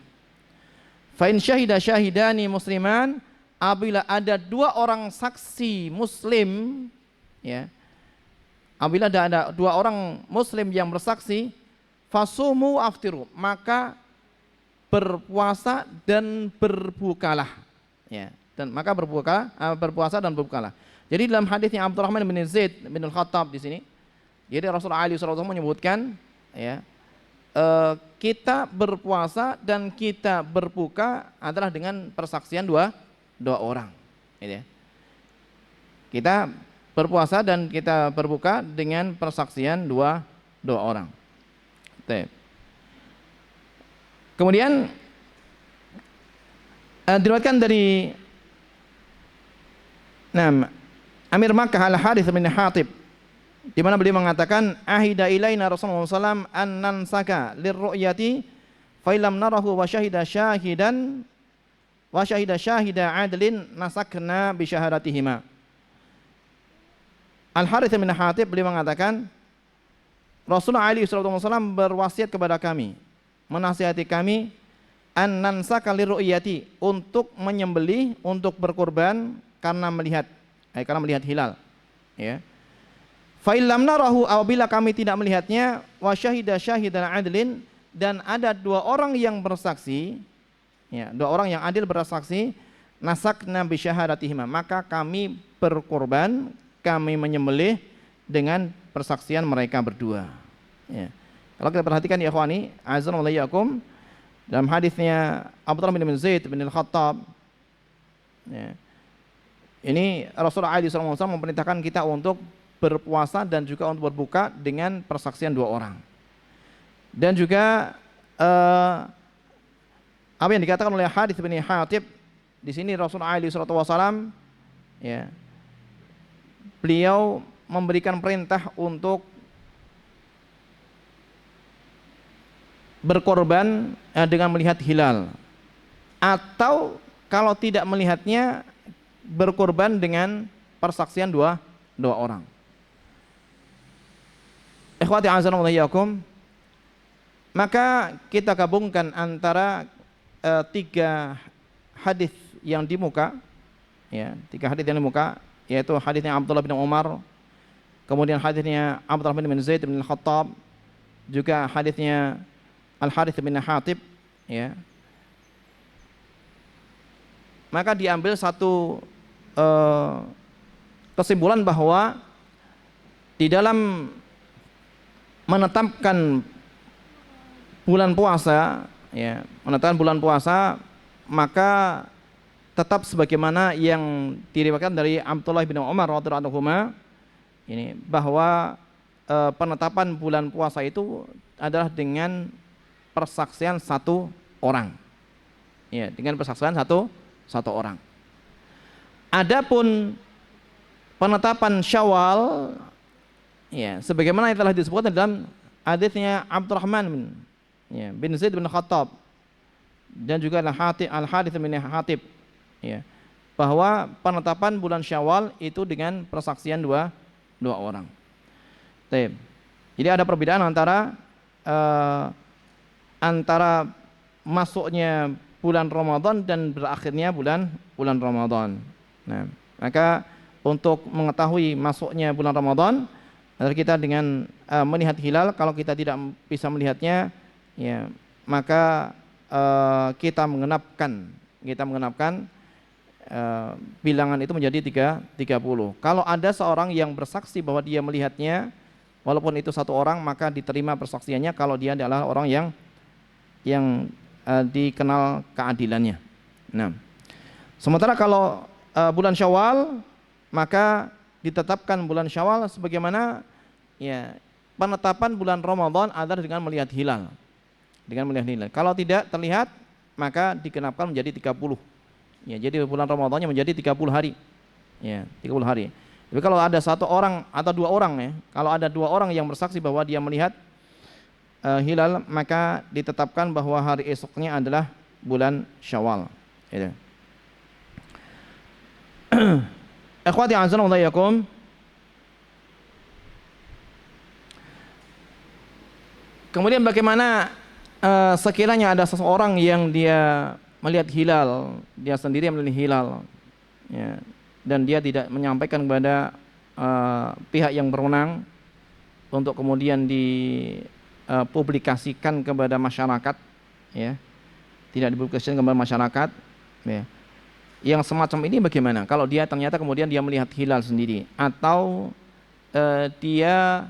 Fa in syahida syahidani musliman, apabila ada 2 orang saksi muslim, ya, apabila ada 2 orang muslim yang bersaksi, fasumu aftiru, maka berpuasa dan berbukalah. Ya, dan maka berpuasa dan berbukalah. Jadi dalam hadisnya Abdurrahman bin Zaid bin Al-Khattab di sini, jadi Rasulullah SAW menyebutkan, ya, kita berpuasa dan kita berbuka adalah dengan persaksian dua orang. Gitu ya. Kita berpuasa dan kita berbuka dengan persaksian dua orang. Kemudian diriwayatkan dari Amir Makkah Al-Harits bin Hatib, di mana beliau mengatakan, ahida ilaina Rasulullah SAW an nansaka lirru'yati fa illam narahu wa syahida syahida adlin nasakna bi syahadatihima. Al-Harits bin Hatib beliau mengatakan, Rasulullah SAW berwasiat kepada kami, menasihati kami, an nansaka lirru'yati, untuk menyembelih, untuk berkurban karena melihat hilal, ya. Fa illam narahu, apabila kami tidak melihatnya, wa syahida syahidan adlin, dan ada dua orang yang bersaksi, ya, dua orang yang adil bersaksi, nasakna bi syahadatihima, maka kami berkorban, kami menyembelih dengan persaksian mereka berdua. Ya. Kalau kita perhatikan ya ikhwani, azan walayyakum, dalam hadisnya Abdurrahman bin Zaid bin Al-Khattab, ya, ini Rasulullah SAW memerintahkan kita untuk berpuasa dan juga untuk berbuka dengan persaksian dua orang. Dan juga apa yang dikatakan oleh Harits bin Hatib di sini, Rasulullah SAW, ya, beliau memberikan perintah untuk berkorban dengan melihat hilal, atau kalau tidak melihatnya, berkorban dengan persaksian dua orang. Ikhwati azza wa iyyakum, maka kita gabungkan antara tiga hadis yang di muka, ya, tiga hadis yang di muka, yaitu hadisnya Abdullah bin Umar, kemudian hadisnya Abdurrahman bin Zaid bin Al-Khattab, juga hadisnya Al-Harits bin Hatib, ya. Maka diambil satu kesimpulan bahwa di dalam menetapkan bulan puasa, ya, menetapkan bulan puasa, maka tetap sebagaimana yang diriwayatkan dari Abdullah bin Umar radhiyallahu anhu, ini bahwa penetapan bulan puasa itu adalah dengan persaksian satu orang, ya, dengan persaksian satu orang. Adapun penetapan Syawal, ya, sebagaimana yang telah disebutkan dalam hadisnya Abdurrahman bin Zaid bin Khattab dan juga Al-Harits bin Hatib, ya, bahwa penetapan bulan Syawal itu dengan persaksian dua orang. Jadi ada perbedaan antara masuknya bulan Ramadan dan berakhirnya bulan Ramadan. Nah, maka untuk mengetahui masuknya bulan Ramadan adalah kita dengan melihat hilal. Kalau kita tidak bisa melihatnya, ya, maka kita mengenapkan bilangan itu menjadi 30. Kalau ada seorang yang bersaksi bahwa dia melihatnya, walaupun itu satu orang, maka diterima persaksiannya kalau dia adalah orang yang dikenal keadilannya. Nah, sementara kalau bulan Syawal, maka ditetapkan bulan Syawal sebagaimana, ya, penetapan bulan Ramadan adalah dengan melihat hilal. Kalau tidak terlihat, maka dikenapkan menjadi 30. Ya, jadi bulan Ramadannya menjadi 30 hari. Ya, 30 hari. Tapi kalau ada satu orang atau dua orang, ya, kalau ada dua orang yang bersaksi bahwa dia melihat hilal, maka ditetapkan bahwa hari esoknya adalah bulan Syawal. Ya. Ikhwati azza wa iyyakum, kemudian bagaimana sekiranya ada seseorang yang dia melihat hilal, dia sendiri melihat hilal, ya, dan dia tidak menyampaikan kepada pihak yang berwenang untuk kemudian publikasikan kepada masyarakat, ya, tidak dipublikasikan kepada masyarakat, ya. Yang semacam ini bagaimana? Kalau dia ternyata kemudian dia melihat hilal sendiri, atau dia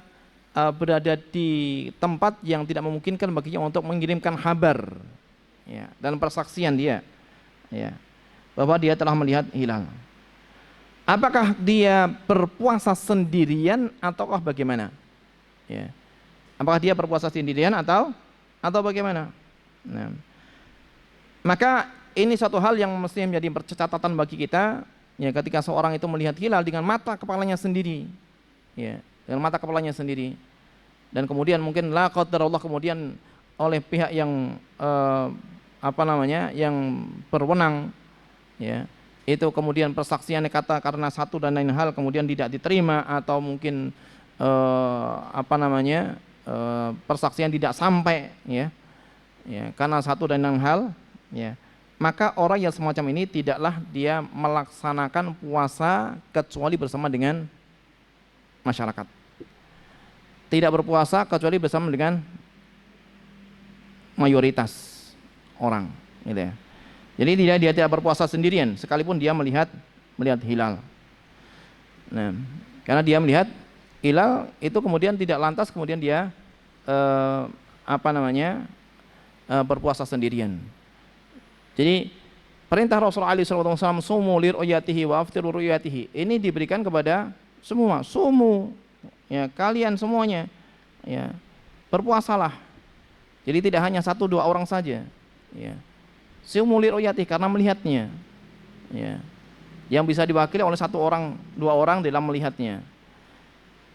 berada di tempat yang tidak memungkinkan baginya untuk mengirimkan kabar, ya, dan persaksian dia, ya, bahwa dia telah melihat hilal. Apakah dia berpuasa sendirian ataukah bagaimana? Ya. Apakah dia berpuasa sendirian atau bagaimana? Nah, maka ini suatu hal yang mestinya menjadi catatan bagi kita, ya, ketika seorang itu melihat hilal dengan mata kepalanya sendiri, ya, dengan mata kepalanya sendiri, dan kemudian mungkin la qadarullah kemudian oleh pihak yang yang berwenang, ya, itu kemudian persaksiannya kata karena satu dan lain hal kemudian tidak diterima, atau mungkin persaksian tidak sampai, ya, karena satu dan lain hal, ya, maka orang yang semacam ini tidaklah dia melaksanakan puasa kecuali bersama dengan masyarakat, tidak berpuasa kecuali bersama dengan mayoritas orang, gitu ya. Jadi dia tidak berpuasa sendirian sekalipun dia melihat hilal. Nah, karena dia melihat hilal itu kemudian tidak lantas kemudian dia berpuasa sendirian. Jadi perintah Rasulullah SAW, sumu liru'yatihi wa aftiru ru'yatihi, ini diberikan kepada semua. Sumu, ya, kalian semuanya, ya, berpuasalah. Jadi tidak hanya 1-2 orang saja, ya. Sumu liru'yatihi, karena melihatnya, ya, yang bisa diwakili oleh 1 orang 2 orang dalam melihatnya.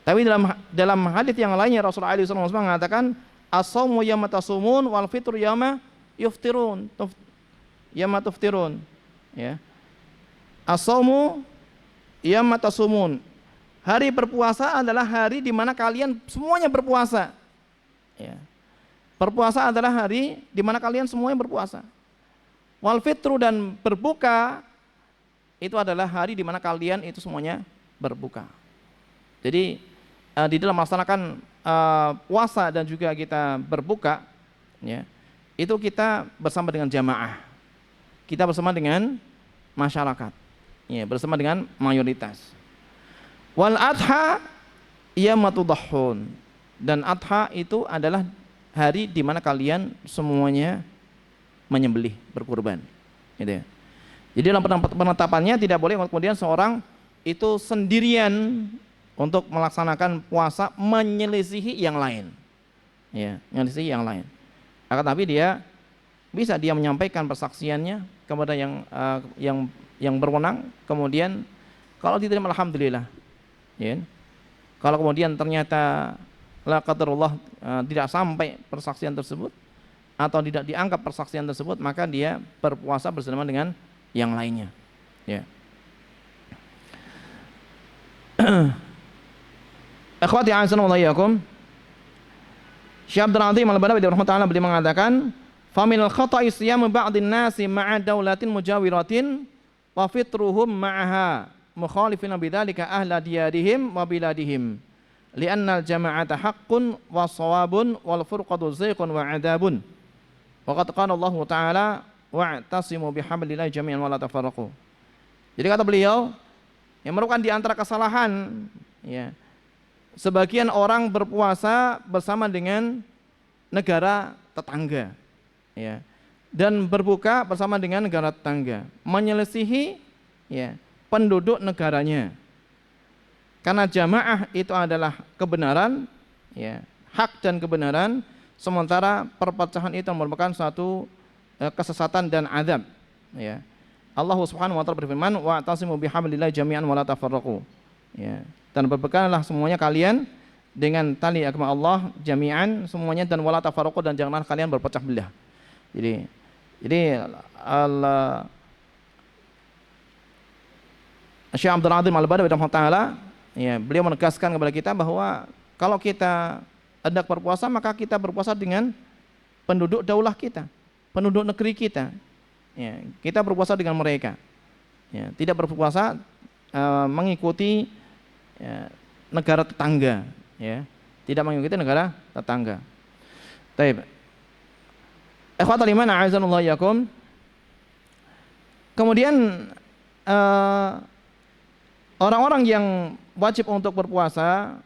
Tapi dalam hadits yang lainnya Rasulullah SAW mengatakan as-shaumu yawma tasumun wal fitru yawma yuftirun, yawma tuftirun, ya. As-shaumu yawma tasumun, hari berpuasa adalah hari di mana kalian semuanya berpuasa, ya. Berpuasa adalah hari di mana kalian semuanya berpuasa. Wal fitru, dan berbuka itu adalah hari di mana kalian itu semuanya berbuka. Jadi di dalam melaksanakan puasa dan juga kita berbuka, ya, itu kita bersama dengan jamaah, kita bersama dengan masyarakat, ya, bersama dengan mayoritas. Wal adha yamatudahun, dan adha itu adalah hari di mana kalian semuanya menyembelih, berkurban, gitu ya. Jadi dalam penetapannya tidak boleh kemudian seorang itu sendirian untuk melaksanakan puasa menyelisihi yang lain, ya, menyelisihi yang lain. Akan tapi dia bisa menyampaikan persaksiannya kepada yang berwenang, kemudian kalau diterima alhamdulillah, ya. Kalau kemudian ternyata la qadarullah tidak sampai persaksian tersebut atau tidak dianggap persaksian tersebut, maka dia berpuasa bersama dengan yang lainnya, ya. Akhwati a'azzallahu iyyakum, Syekh Abdul Azim Al-Badawi rahimahullah beliau mengatakan, "Faminal khata'i siyamu ba'dhin nasi ma'a daulatin mujawiratin wa fitruhum ma'aha mukhalifina bidzalika ahla diyarihim wa biladihim li'anna al-jama'ata haqqun wa shawabun wal furqatu zayqun wa 'adabun." Waqad qala Allah Ta'ala wa'tasimu bihablillahi jami'an wa la tafarraqu. Jadi kata beliau, yang merupakan di antara kesalahan, ya, sebagian orang berpuasa bersama dengan negara tetangga, ya, dan berbuka bersama dengan negara tetangga, menyelisihi, ya, penduduk negaranya. Karena jamaah itu adalah kebenaran, ya, hak dan kebenaran, sementara perpecahan itu merupakan suatu kesesatan dan azab, ya. Allah Subhanahu wa taala berfirman, wa'tasimu bihablillahi jami'an wa la tafarraqu, ya, dan berbekallah semuanya kalian dengan tali agama Allah jami'an semuanya, dan wala tafarraqu, dan janganlah kalian berpecah belah. Jadi Syekh Abdul Azim Al-Badawi rahimahullah, ya, beliau menegaskan kepada kita bahwa kalau kita hendak berpuasa, maka kita berpuasa dengan penduduk daulah kita, penduduk negeri kita, ya, kita berpuasa dengan mereka, ya, tidak berpuasa mengikuti, ya, negara tetangga, ya, tidak mengikuti negara tetangga. Taib. Ikhwatal iman a'azanullah yakum. Kemudian eh, orang-orang yang wajib untuk berpuasa,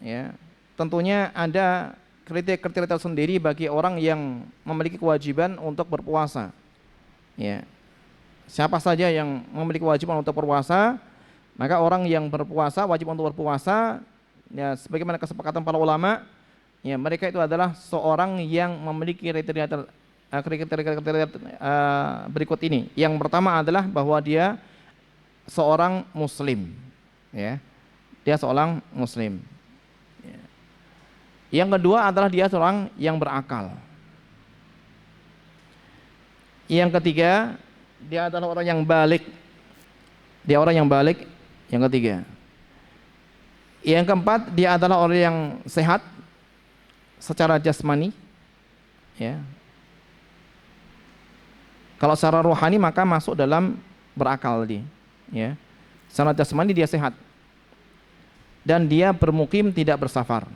ya, tentunya ada kriteria tersendiri bagi orang yang memiliki kewajiban untuk berpuasa. Ya, siapa saja yang memiliki kewajiban untuk berpuasa, maka orang yang berpuasa wajib untuk berpuasa. Ya, sebagaimana kesepakatan para ulama, ya, mereka itu adalah seorang yang memiliki kriteria berikut ini. Yang pertama adalah bahwa dia seorang muslim, ya, dia seorang muslim. Ya. Yang kedua adalah dia seorang yang berakal. Yang ketiga, dia adalah orang yang balik. Dia orang yang balik. Yang ketiga. Yang keempat, dia adalah orang yang sehat secara jasmani, ya. Kalau secara rohani maka masuk dalam berakal dia, ya. Secara jasmani dia sehat dan dia bermukim tidak bersafar.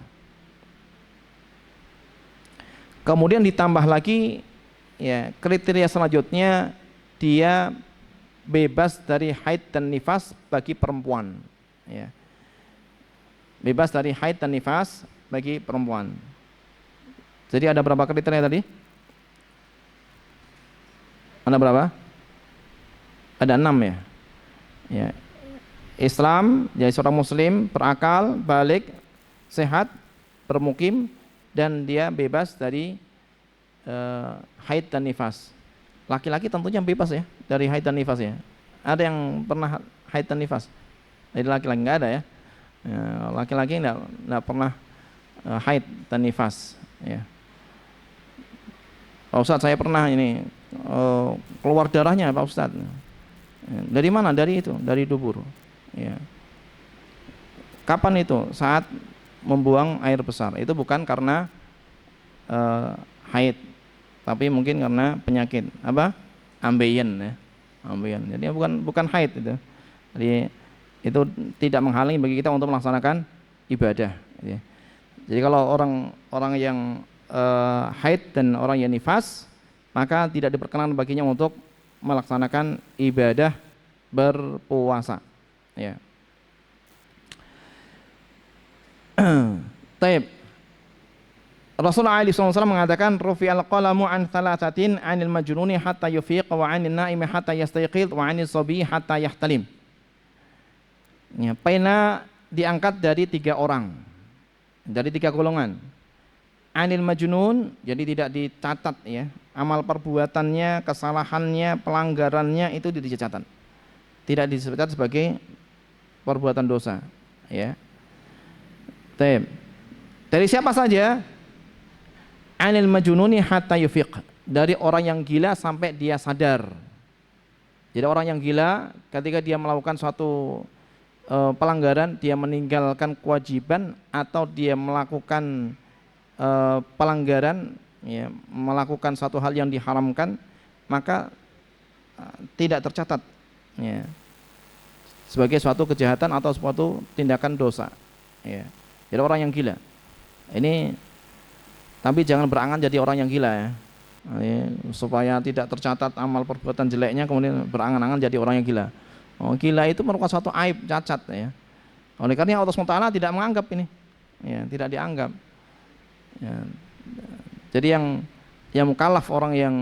Kemudian ditambah lagi, ya, kriteria selanjutnya dia bebas dari haid dan nifas bagi perempuan, ya. Bebas dari haid dan nifas bagi perempuan. Jadi ada berapa kriteria tadi? Ada berapa? Ada 6, ya. Ya. Islam, jadi seorang muslim, berakal, balik, sehat, bermukim, dan dia bebas dari haid dan nifas. Laki-laki tentunya bebas, ya, dari haid dan nifas, ya. Ada yang pernah haid dan nifas? Jadi laki-laki nggak ada, ya. Laki-laki nggak pernah haid dan nifas, ya. Pak Ustadz, saya pernah ini keluar darahnya, Pak Ustadz. Dari mana? Dari itu, dari dubur, ya. Kapan itu? Saat membuang air besar. Itu bukan karena haid, tapi mungkin karena penyakit apa? Ambeien, ya. Ambeien. Jadi bukan haid itu. Jadi itu tidak menghalangi bagi kita untuk melaksanakan ibadah, ya. Jadi kalau orang yang haid dan orang yang nifas, maka tidak diperkenankan baginya untuk melaksanakan ibadah berpuasa, ya. Taib. Rasulullah SAW mengatakan, rufi'al qalamu an thalathatin, anil majnuni hatta yufiq, wa anil naimi hatta yastayqid, wa anil sabi hatta yahtalim. Ya, pena diangkat dari 3 orang, dari 3 golongan. Anil majnun, jadi tidak dicatat, ya, amal perbuatannya, kesalahannya, pelanggarannya itu dicatat, tidak dicatat sebagai perbuatan dosa, ya. Dari siapa saja? Anil majnuni hatta yufiq, dari orang yang gila sampai dia sadar. Jadi orang yang gila ketika dia melakukan suatu pelanggaran, dia meninggalkan kewajiban atau dia melakukan pelanggaran, ya, melakukan satu hal yang diharamkan, maka tidak tercatat, ya, sebagai suatu kejahatan atau suatu tindakan dosa, ya. Jadi orang yang gila ini, tapi jangan berangan jadi orang yang gila, ya. Supaya tidak tercatat amal perbuatan jeleknya kemudian berangan-angan jadi orang yang gila. Gila itu merupakan suatu aib, cacat, ya. Oleh karena Allah SWT tidak menganggap ini, ya, tidak dianggap, ya. Jadi yang mukallaf, orang yang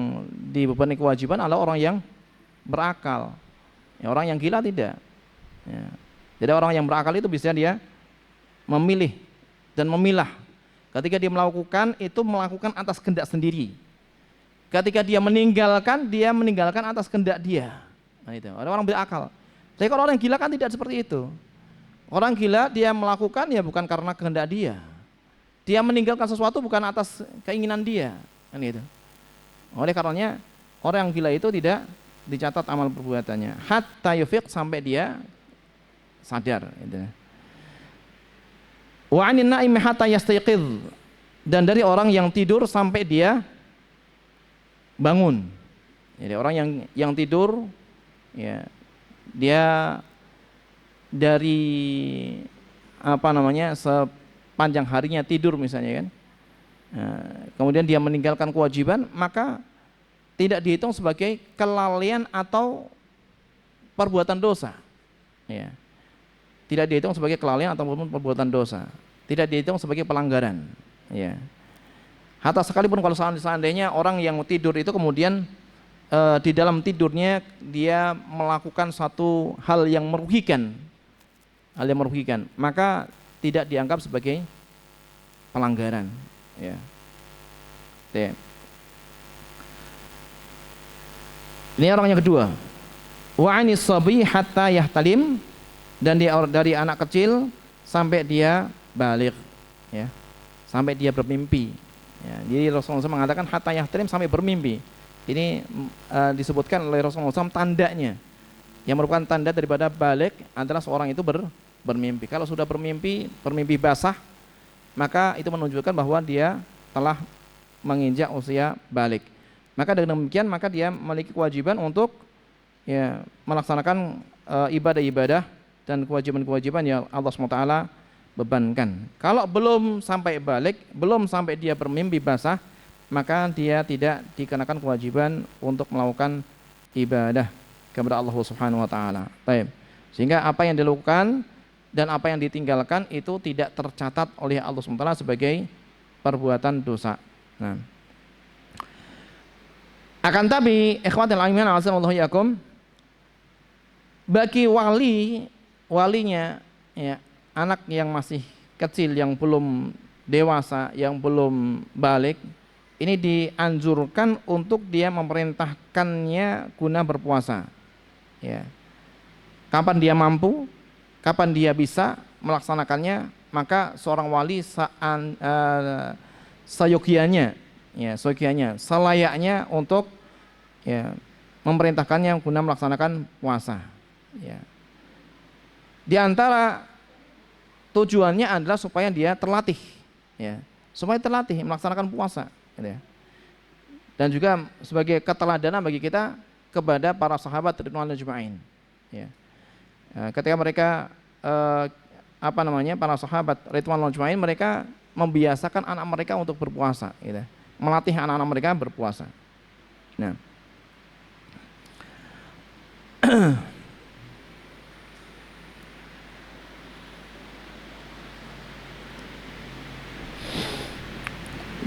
dibebani kewajiban adalah orang yang berakal, ya. Orang yang gila tidak, ya. Jadi orang yang berakal itu bisa dia memilih dan memilah. Ketika dia melakukan, itu melakukan atas kehendak sendiri. Ketika dia meninggalkan atas kehendak dia. Nah, itu orang berakal. Tapi kalau orang gila kan tidak seperti itu. Orang gila dia melakukan ya bukan karena kehendak dia. Dia meninggalkan sesuatu bukan atas keinginan dia, kan itu. Oleh karenanya orang yang gila itu tidak dicatat amal perbuatannya hatta yufiq, sampai dia sadar, gitu. Wa 'anin naimi hatta yastayqidh, dan dari orang yang tidur sampai dia bangun. Jadi orang yang tidur, ya, dia dari sepanjang harinya tidur misalnya, kan, kemudian dia meninggalkan kewajiban, maka tidak dihitung sebagai kelalaian atau perbuatan dosa. Ya. Tidak dihitung sebagai kelalaian atau perbuatan dosa. Tidak dihitung sebagai pelanggaran. Ya. Hatta sekalipun kalau seandainya orang yang tidur itu kemudian di dalam tidurnya dia melakukan satu hal yang merugikan, maka tidak dianggap sebagai pelanggaran. Ya. Ini orang yang kedua. Wa anis sabi hatta yahtalim, dan dari anak kecil sampai dia baligh, ya, sampai dia bermimpi. Ya, jadi Rasulullah SAW mengatakan hatta yahtalim, sampai bermimpi. Ini disebutkan oleh Rasulullah SAW tandanya, yang merupakan tanda daripada baligh adalah seorang itu bermimpi. Kalau sudah bermimpi basah, maka itu menunjukkan bahwa dia telah menginjak usia baligh. Maka dengan demikian maka dia memiliki kewajiban untuk ya melaksanakan ibadah-ibadah dan kewajiban-kewajiban yang Allah SWT bebankan. Kalau belum sampai balik, belum sampai dia bermimpi basah, maka dia tidak dikenakan kewajiban untuk melakukan ibadah kepada Allah Subhanahu wa taala. Baik. Sehingga apa yang dilakukan dan apa yang ditinggalkan itu tidak tercatat oleh Allah SWT sebagai perbuatan dosa. Nah, akan tapi ikhwatul iman azzamallahu yakum, bagi walinya ya, anak yang masih kecil, yang belum dewasa, yang belum balik, ini dianjurkan untuk dia memerintahkannya guna berpuasa. Ya. Kapan dia mampu, kapan dia bisa melaksanakannya, maka seorang wali seyogianya, selayaknya untuk ya memerintahkannya guna melaksanakan puasa. Ya. Di antara tujuannya adalah supaya dia terlatih, ya, supaya terlatih melaksanakan puasa, gitu ya. Dan juga sebagai keteladanan bagi kita kepada para sahabat ridwanullah ajma'in. Ya. Ketika mereka para sahabat ridwanullah ajma'in, mereka membiasakan anak mereka untuk berpuasa, gitu. Melatih anak-anak mereka berpuasa. Nah,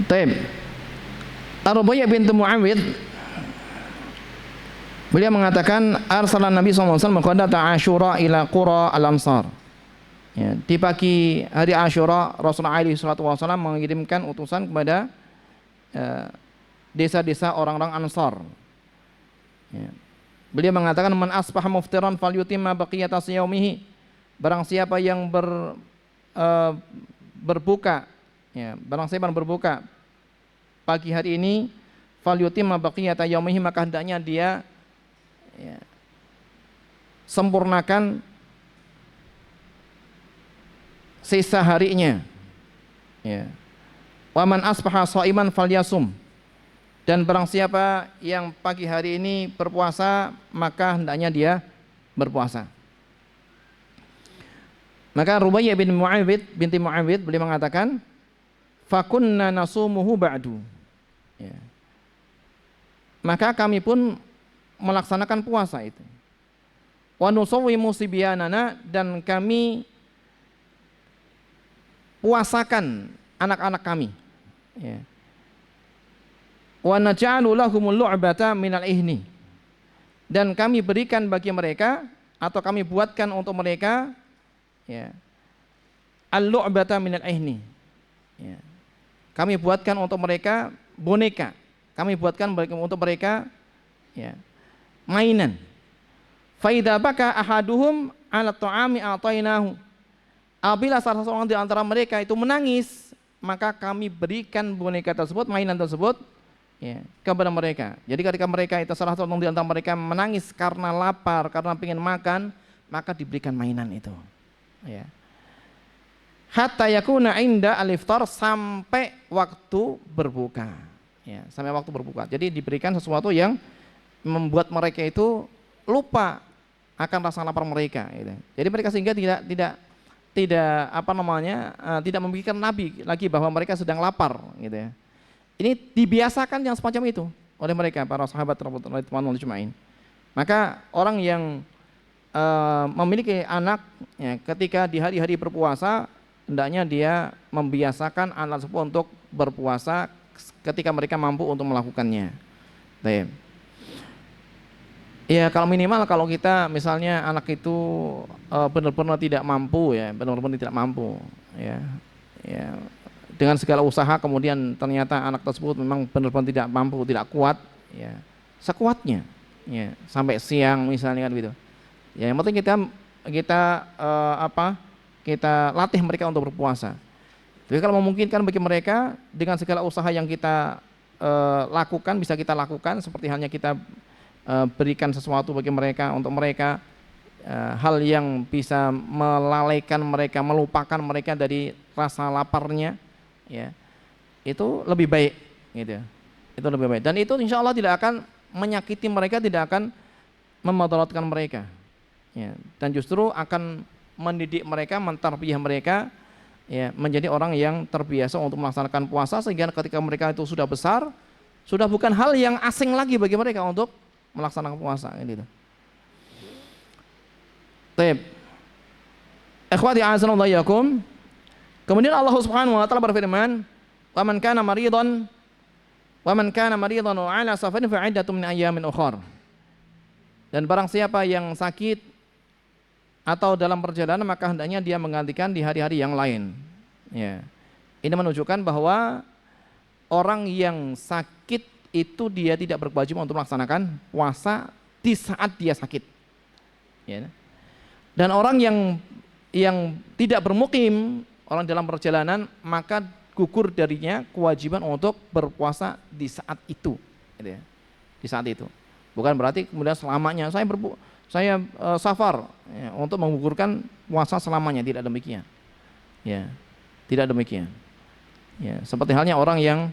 Taib. Ar-Rubaiyah bintu Muawid, beliau mengatakan arsalan Nabi SAW qadata Asyura ila qura al-Ansar. Ya, di pagi hari Asyura Rasulullah SAW mengirimkan utusan kepada desa-desa orang-orang Ansar. Ya. Beliau mengatakan man asbaha muftiran falyutimma baqiyata siyaumihi. Barang siapa yang berbuka, ya, barang siapa yang berbuka pagi hari ini, falyutimma baqiyata yaumihi, maka hendaknya dia ya, sempurnakan sisa harinya. Ya. Wa man asbaha shaiman falyasum. Dan barang siapa yang pagi hari ini berpuasa, maka hendaknya dia berpuasa. Maka Rubaiyah binti Muawid beliau mengatakan, fakunna nasumuhu ba'du. Ya. Maka kami pun melaksanakan puasa itu. Wa nusawwimu sibyanana, dan kami puasakan anak-anak kami. Ya. Wa naj'alu lahumul lu'bata minal ihni, dan kami berikan bagi mereka atau kami buatkan untuk mereka ya al-lu'bata minal ihni. Ya. Kami buatkan untuk mereka boneka. Kami buatkan untuk mereka ya mainan. Fa idza baka ahaduhum 'ala ta'ami a'tainahu. Apabila salah seorang di antara mereka itu menangis, maka kami berikan boneka tersebut, mainan tersebut ya, kepada mereka. Jadi ketika mereka itu salah seorang di antara mereka menangis karena lapar, karena ingin makan, maka diberikan mainan itu. Ya. Hatta yakuna inda al-iftar, sampai waktu berbuka. Ya, sampai waktu berbuka. Jadi diberikan sesuatu yang membuat mereka itu lupa akan rasa lapar mereka. Gitu. Jadi mereka sehingga tidak tidak memikirkan Nabi lagi bahwa mereka sedang lapar gitu ya. Ini dibiasakan yang semacam itu oleh mereka para sahabat radhiyallahu ajma'in. Maka orang yang memiliki anak ya, ketika di hari-hari berpuasa hendaknya dia membiasakan anak tersebut untuk berpuasa ketika mereka mampu untuk melakukannya. Baik. Ya kalau minimal kalau kita misalnya anak itu benar-benar tidak mampu ya, benar-benar tidak mampu ya. Ya, dengan segala usaha kemudian ternyata anak tersebut memang benar-benar tidak mampu, tidak kuat ya. Sekuatnya ya, sampai siang misalnya kan gitu. Ya, yang penting kita latih mereka untuk berpuasa. Jadi kalau memungkinkan bagi mereka dengan segala usaha yang kita lakukan, bisa kita lakukan seperti halnya kita berikan sesuatu bagi mereka untuk mereka hal yang bisa melalaikan mereka, melupakan mereka dari rasa laparnya, ya itu lebih baik, gitu. Itu lebih baik. Dan itu insya Allah tidak akan menyakiti mereka, tidak akan memadaratkan mereka, ya. Dan justru akan mendidik mereka, mentarbiyah mereka, ya menjadi orang yang terbiasa untuk melaksanakan puasa sehingga ketika mereka itu sudah besar, sudah bukan hal yang asing lagi bagi mereka untuk melaksanakan puasa gitu. Baik. Ikhwati a'azzallahu iyyakum. Kemudian Allah Subhanahu wa taala berfirman, "Wa man kana maridan wa 'ala safarin fa 'iddatun min ayyamin ukhar." Dan barang siapa yang sakit atau dalam perjalanan maka hendaknya dia menggantikan di hari-hari yang lain. Ya. Ini menunjukkan bahwa orang yang sakit itu dia tidak berkewajiban untuk melaksanakan puasa di saat dia sakit. Ya. Dan orang yang tidak bermukim, orang dalam perjalanan, maka gugur darinya kewajiban untuk berpuasa di saat itu. Gitu ya. Di saat itu. Bukan berarti kemudian selamanya saya safar ya, untuk menggugurkan puasa selamanya, tidak demikian. Ya, tidak demikian. Ya, seperti halnya orang yang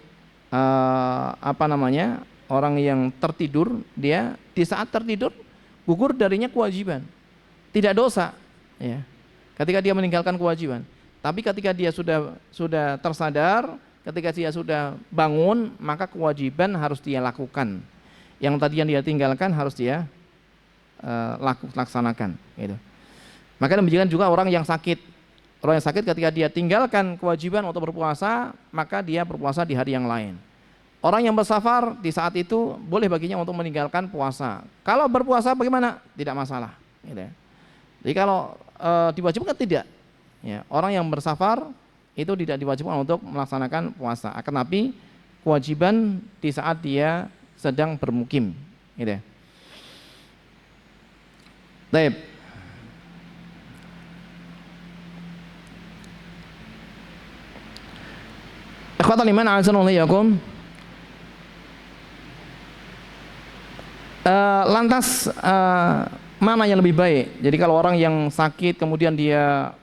orang yang tertidur, dia di saat tertidur gugur darinya kewajiban, tidak dosa, ya. Ketika dia meninggalkan kewajiban, tapi ketika dia sudah tersadar, ketika dia sudah bangun, maka kewajiban harus dia lakukan. Yang tadi yang dia tinggalkan harus dia laksanakan, gitu. Maka demikian juga orang yang sakit. Orang yang sakit ketika dia tinggalkan kewajiban untuk berpuasa, maka dia berpuasa di hari yang lain. Orang yang bersafar di saat itu boleh baginya untuk meninggalkan puasa. Kalau berpuasa bagaimana? Tidak masalah. Gitu ya. Jadi kalau diwajibkan tidak. Ya, orang yang bersafar itu tidak diwajibkan untuk melaksanakan puasa. Akan tapi kewajiban di saat dia sedang bermukim. Gitu ya. Baik. Ikhwatal iman a'azzallahu iyyakum. Lantas mana yang lebih baik? Jadi kalau orang yang sakit kemudian dia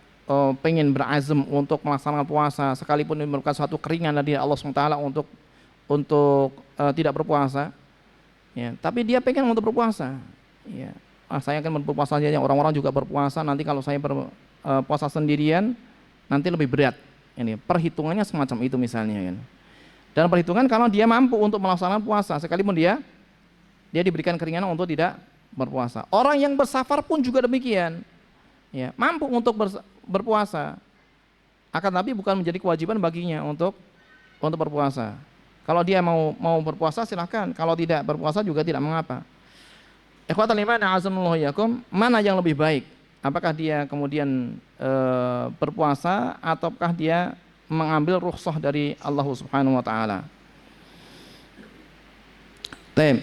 pengen berazam untuk melaksanakan puasa sekalipun ini merupakan suatu keringan dari Allah SWT untuk tidak berpuasa, ya, tapi dia pengen untuk berpuasa, ya. Saya akan berpuasa saja, orang-orang juga berpuasa, nanti kalau saya berpuasa sendirian nanti lebih berat. Ini perhitungannya semacam itu misalnya kan. Dan perhitungan kalau dia mampu untuk melaksanakan puasa sekalipun dia diberikan keringanan untuk tidak berpuasa. Orang yang bersafar pun juga demikian. Ya, mampu untuk berpuasa. Akan tapi bukan menjadi kewajiban baginya untuk berpuasa. Kalau dia mau berpuasa silahkan, kalau tidak berpuasa juga tidak mengapa. Ikhwatal iman a'azzallahu iyyakum, mana yang lebih baik? Apakah dia kemudian berpuasa ataukah dia mengambil rukhsah dari Allah Subhanahu wa taala? Baik.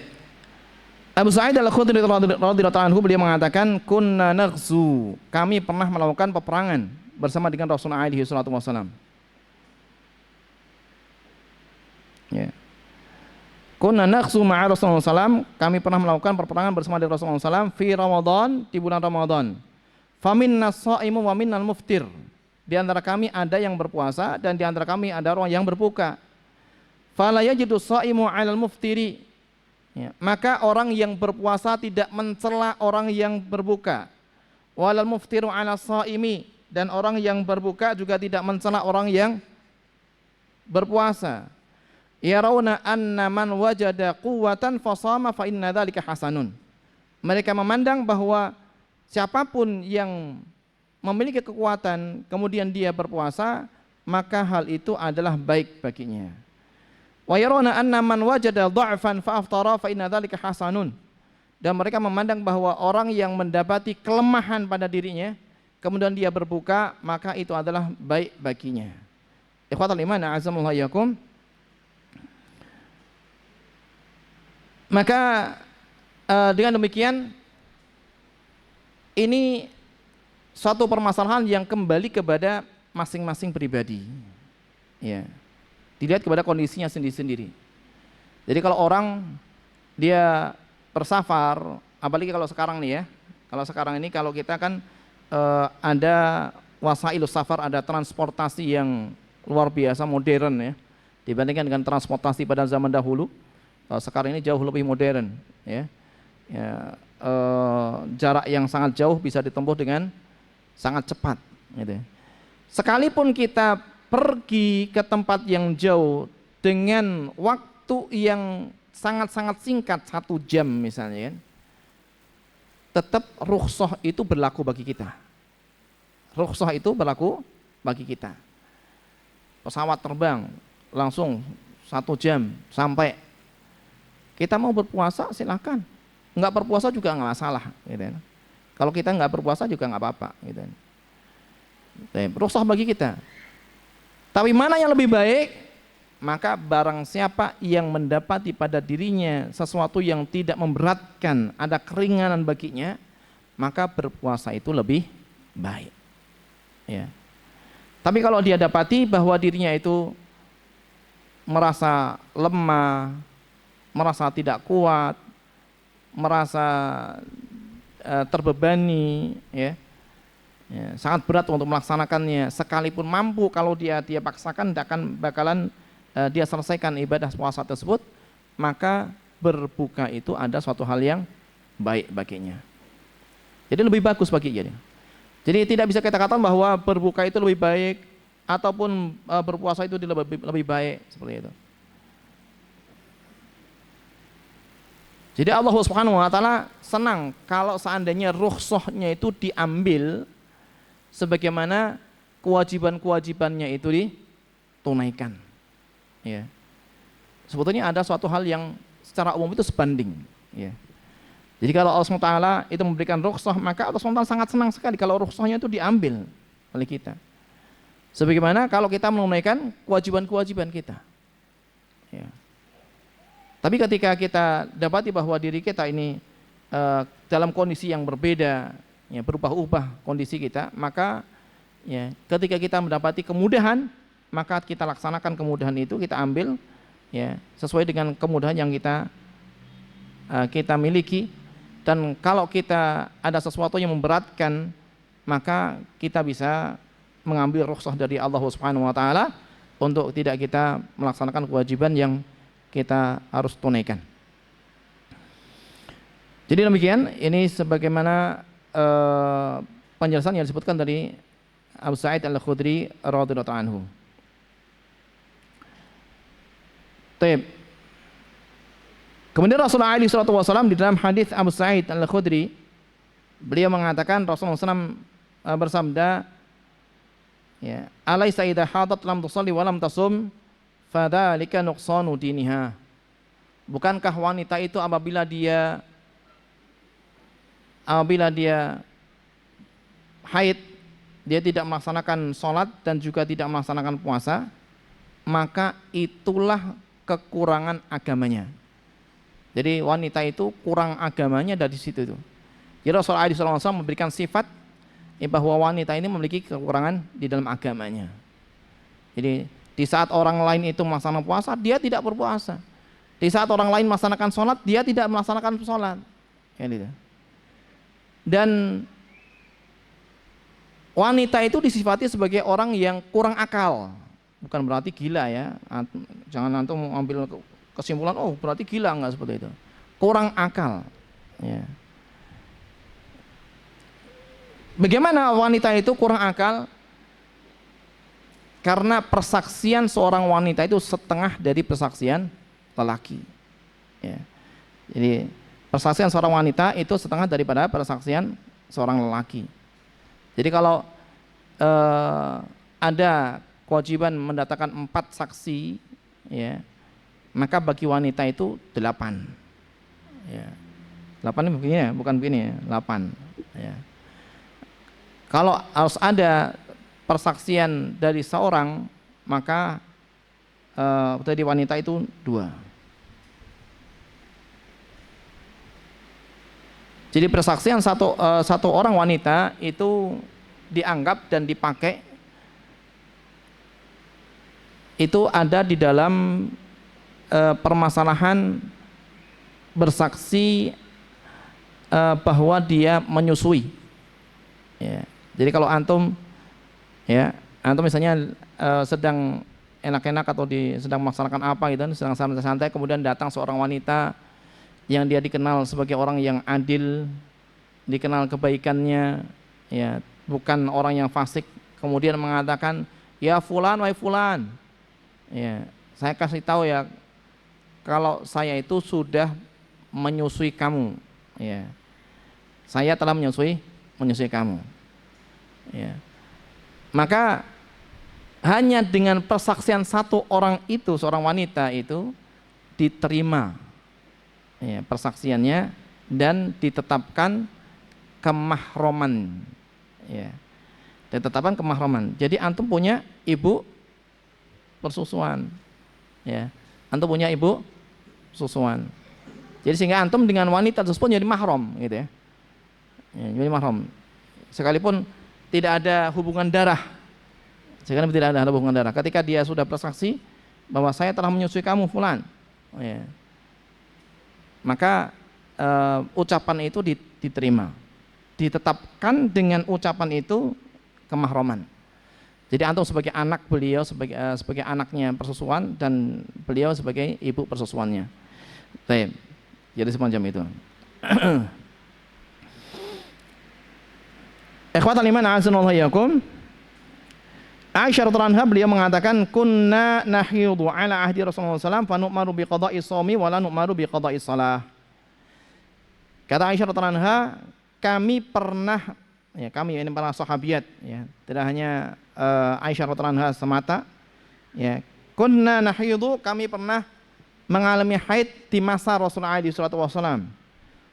Abu Sa'id Al-Khudri radhiyallahu anhu beliau mengatakan, "Kunna naghzu." Kami pernah melakukan peperangan bersama dengan Rasulullah alaihi salatu wasallam. Ya. Kunna naghzu ma'a Rasulullah sallallahu, kami pernah melakukan peperangan bersama dengan Rasulullah sallallahu fi Ramadan, di bulan Ramadan. Faminna sha'imu wa minnal muftir. Di antara kami ada yang berpuasa dan di antara kami ada orang yang berbuka. Fala yajidu sha'imu 'alal muftiri. Ya, maka orang yang berpuasa tidak mencela orang yang berbuka. Walal muftiru 'ala sha'imi, dan orang yang berbuka juga tidak mencela orang yang berpuasa. Yarawna anna man wajada quwwatan fasama fa inna dzalika hasanun. Mereka memandang bahwa siapapun yang memiliki kekuatan kemudian dia berpuasa, maka hal itu adalah baik baginya. Wa yarawna anna man wajada dha'fan fa aftara fa inna dzalika hasanun. Dan mereka memandang bahwa orang yang mendapati kelemahan pada dirinya kemudian dia berbuka, maka itu adalah baik baginya. Ikhwatal iman, a'azamullah yakum. Maka dengan demikian ini suatu permasalahan yang kembali kepada masing-masing pribadi. Ya. Dilihat kepada kondisinya sendiri-sendiri. Jadi kalau orang dia bersafar, apalagi kalau sekarang nih ya, kalau sekarang ini kalau kita kan ada wasailus safar, ada transportasi yang luar biasa modern ya, dibandingkan dengan transportasi pada zaman dahulu. Sekarang ini jauh lebih modern ya. Jarak yang sangat jauh bisa ditempuh dengan sangat cepat gitu. Sekalipun kita pergi ke tempat yang jauh dengan waktu yang sangat-sangat singkat, 1 jam misalnya kan, tetap rukhsah itu berlaku bagi kita. Rukhsah itu berlaku bagi kita. Pesawat terbang langsung 1 jam sampai. Kita mau berpuasa silakan, nggak berpuasa juga nggak masalah gitu kan. Kalau kita nggak berpuasa juga nggak apa-apa gitu kan. Rukhsah bagi kita. Tapi mana yang lebih baik? Maka barang siapa yang mendapati pada dirinya sesuatu yang tidak memberatkan, ada keringanan baginya, maka berpuasa itu lebih baik. Ya. Tapi kalau dia dapati bahwa dirinya itu merasa lemah, merasa tidak kuat, merasa terbebani, ya, sangat berat untuk melaksanakannya, sekalipun mampu kalau dia paksakan tidak akan bakalan dia selesaikan ibadah puasa tersebut, maka berbuka itu ada suatu hal yang baik baginya. Jadi lebih bagus bagi dia. Jadi tidak bisa kita katakan bahwa berbuka itu lebih baik ataupun berpuasa itu lebih baik seperti itu. Jadi Allah Subhanahu wa taala senang kalau seandainya rukhsahnya itu diambil sebagaimana kewajiban-kewajibannya itu ditunaikan. Ya. Sebetulnya ada suatu hal yang secara umum itu sebanding, ya. Jadi kalau Allah SWT itu memberikan rukhsah, maka Allah SWT sangat senang sekali kalau rukhsahnya itu diambil oleh kita. Sebagaimana kalau kita menunaikan kewajiban-kewajiban kita. Ya. Tapi ketika kita dapati bahwa diri kita ini dalam kondisi yang berbeda, ya, berubah-ubah kondisi kita, maka ya, ketika kita mendapati kemudahan, maka kita laksanakan kemudahan itu, kita ambil ya sesuai dengan kemudahan yang kita miliki. Dan kalau kita ada sesuatu yang memberatkan, maka kita bisa mengambil rukhsah dari Allah Subhanahu wa taala untuk tidak kita melaksanakan kewajiban yang kita harus tunaikan. Jadi demikian, ini sebagaimana penjelasan yang disebutkan dari Abu Sa'id Al-Khudri radhiyallahu anhu. Taib. Kemudian Rasulullah SAW di dalam hadis Abu Sa'id Al-Khudri, beliau mengatakan, Rasulullah SAW bersabda, ya, alaisa idza hadat lam tusalli wa lam tasum fadzalika nuqsanu diniha. Bukankah wanita itu apabila dia haid, dia tidak melaksanakan sholat dan juga tidak melaksanakan puasa, maka itulah kekurangan agamanya. Jadi wanita itu kurang agamanya dari situ itu. Jadi Rasulullah SAW memberikan sifat bahwa wanita ini memiliki kekurangan di dalam agamanya. Jadi di saat orang lain itu melaksanakan puasa, dia tidak berpuasa. Di saat orang lain melaksanakan sholat, dia tidak melaksanakan sholat. Dan wanita itu disifati sebagai orang yang kurang akal. Bukan berarti gila ya. Jangan antum ambil kesimpulan, oh berarti gila, enggak seperti itu. Kurang akal. Ya. Bagaimana wanita itu kurang akal? Karena persaksian seorang wanita itu setengah dari persaksian lelaki. Ya. Jadi persaksian seorang wanita itu setengah daripada persaksian seorang lelaki. Jadi kalau ada kewajiban mendatangkan 4 saksi, ya, maka bagi wanita itu 8. Ya. 8 ini begini ya, bukan begini ya, 8. Ya. Kalau harus ada persaksian dari seorang, maka dari wanita itu 2. Jadi persaksian satu orang wanita itu dianggap dan dipakai itu ada di dalam permasalahan bersaksi bahwa dia menyusui. Ya. Jadi kalau antum, ya, antum misalnya sedang enak-enak atau sedang melaksanakan apa gitu, sedang santai-santai, kemudian datang seorang wanita yang dia dikenal sebagai orang yang adil, dikenal kebaikannya, ya, bukan orang yang fasik, kemudian mengatakan, ya fulan, wahai fulan, ya, saya kasih tahu ya, kalau saya itu sudah menyusui kamu, ya, saya telah menyusui kamu, ya. Maka hanya dengan persaksian satu orang itu, seorang wanita itu diterima, ya, persaksiannya dan ditetapkan kemahroman, ya, ditetapkan kemahroman. Jadi antum punya ibu persusuan, ya, antum punya ibu persusuan. Jadi sehingga antum dengan wanita tersebut jadi mahram, gitu ya, jadi mahram. Sekalipun tidak ada hubungan darah, sekalipun tidak ada hubungan darah. Ketika dia sudah bersaksi bahwa saya telah menyusui kamu fulan, ya, maka ucapan itu diterima, ditetapkan dengan ucapan itu kemahroman. Jadi antum sebagai anak beliau, sebagai anaknya persusuan, dan beliau sebagai ibu persusuannya. Baik. Jadi semacam itu. Ikhwatal iman a'azzanallahu iyyakum. Aisyah radhiyallahu anha beliau mengatakan, kunna nahyudu ala ahdi Rasulullah SAW fa nu'maru bi qada'i shaumi wa la nu'maru bi qada'i shalah. Kata Aisyah radhiyallahu anha, kami pernah, ya, kami ini para sahabiat, ya, tidak hanya Aisyah radhiyallahu anha semata, ya, kunna nahyudu, kami pernah mengalami haid di masa Rasulullah SAW.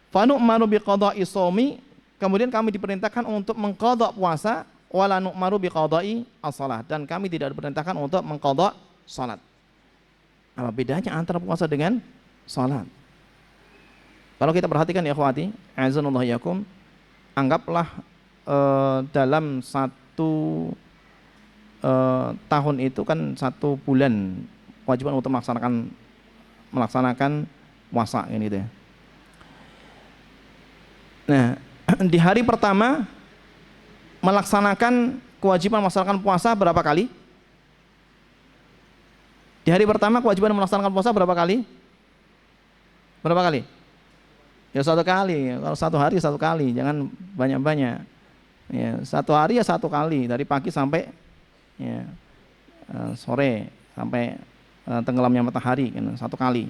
Fa nu'maru bi qada'i shaumi, kemudian kami diperintahkan untuk mengqadha puasa, wala nu'maru biqada'i as-shalah, dan kami tidak diperintahkan untuk mengqadha salat. Apa bedanya antara puasa dengan salat? Kalau kita perhatikan ya akhwati, a'azzanallahu iyyakum, anggaplah dalam 1 tahun itu kan 1 bulan kewajiban untuk melaksanakan puasa ini gitu ya. Nah, di hari pertama melaksanakan kewajiban melaksanakan puasa berapa kali? Di hari pertama kewajiban melaksanakan puasa berapa kali? Berapa kali? Ya 1 kali. Kalau 1 hari 1 kali, jangan banyak-banyak. Ya, 1 hari ya 1 kali, dari pagi sampai, ya, sore, sampai tenggelamnya matahari, kan, 1 kali.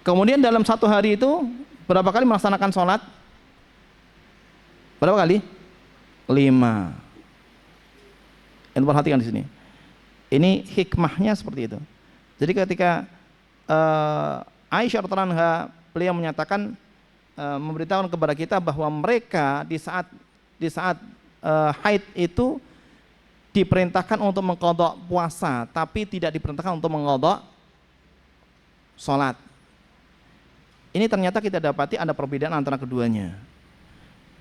Kemudian dalam 1 hari itu berapa kali melaksanakan sholat? Berapa kali? 5. Anda perhatikan di sini. Ini hikmahnya seperti itu. Jadi ketika Aisyah radhiyallahu anha beliau menyatakan, memberitahukan kepada kita bahwa mereka di saat haid itu diperintahkan untuk mengqadha puasa, tapi tidak diperintahkan untuk mengqadha sholat. Ini ternyata kita dapati ada perbedaan antara keduanya,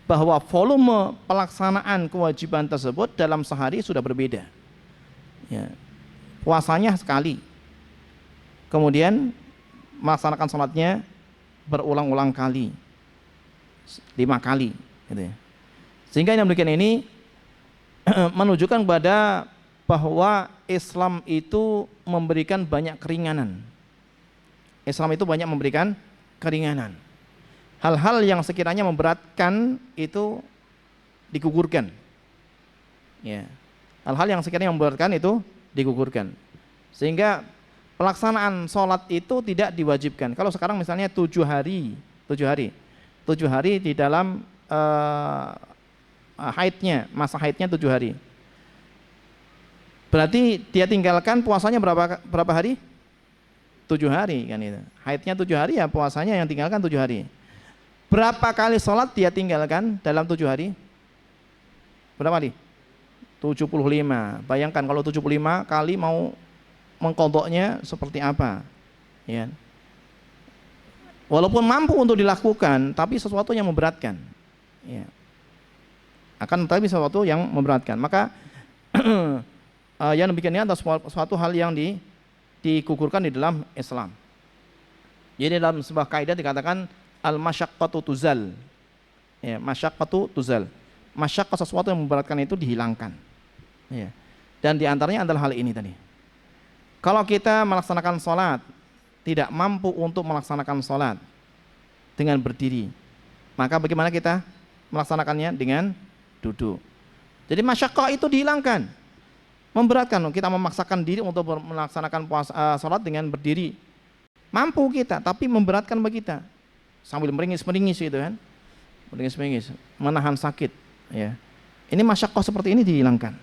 bahwa volume pelaksanaan kewajiban tersebut dalam sehari sudah berbeda, ya. Puasanya sekali, kemudian melaksanakan sholatnya berulang-ulang kali, 5 kali, gitu ya. Sehingga yang demikian ini menunjukkan kepada bahwa Islam itu memberikan banyak keringanan. Islam itu banyak memberikan keringanan. hal-hal yang sekiranya memberatkan itu digugurkan. Ya. Hal-hal yang sekiranya memberatkan itu digugurkan. Sehingga pelaksanaan sholat itu tidak diwajibkan. Kalau sekarang misalnya 7 hari di dalam haidnya, masa haidnya 7 hari. Berarti dia tinggalkan puasanya berapa hari? 7 hari kan itu. Haidnya 7 hari, ya puasanya yang tinggalkan 7 hari. Berapa kali sholat dia tinggalkan dalam 7 hari? Berapa kali? 75. Bayangkan kalau 75 kali mau mengkodoknya seperti apa, ya. Walaupun mampu untuk dilakukan, tapi sesuatu yang memberatkan, ya. Tapi sesuatu yang memberatkan. Maka yang demikian ini adalah suatu hal yang digugurkan di dalam Islam. Jadi dalam sebuah kaidah dikatakan al-masyaqqatu tuzal. Ya, masyaqqatu tuzal. Masyaqqah, sesuatu yang memberatkan itu dihilangkan. Ya. Dan diantaranya adalah hal ini tadi. Kalau kita melaksanakan sholat tidak mampu untuk melaksanakan sholat dengan berdiri, maka bagaimana kita melaksanakannya? Dengan duduk. Jadi masyaqqah itu dihilangkan. Memberatkan, kita memaksakan diri untuk melaksanakan sholat dengan berdiri. Mampu kita, tapi memberatkan bagi kita. Sambil meringis-meringis itu kan. Meringis-meringis, menahan sakit, ya. Ini masyaqqah seperti ini dihilangkan.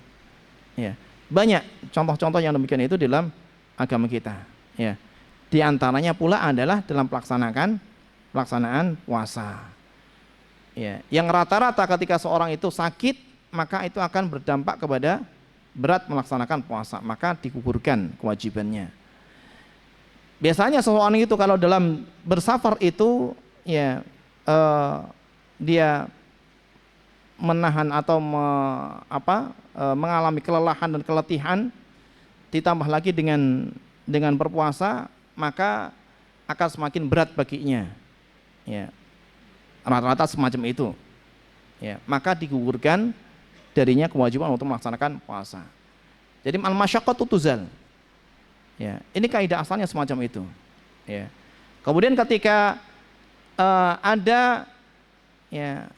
Ya. Banyak contoh-contoh yang demikian itu dalam agama kita, ya. Di antaranya pula adalah dalam pelaksanaan puasa. Ya. Yang rata-rata ketika seorang itu sakit, maka itu akan berdampak kepada berat melaksanakan puasa, maka digugurkan kewajibannya. Biasanya seseorang itu kalau dalam bersafar itu, ya, dia menahan atau mengalami kelelahan dan keletihan, ditambah lagi dengan berpuasa, maka akan semakin berat baginya. Ya. Rata-rata semacam itu. Ya, maka digugurkan darinya kewajiban untuk melaksanakan puasa. Jadi al-masyaqqatu tuzal. Ya, ini kaidah asalnya semacam itu. Ya. Kemudian ketika ada, ya,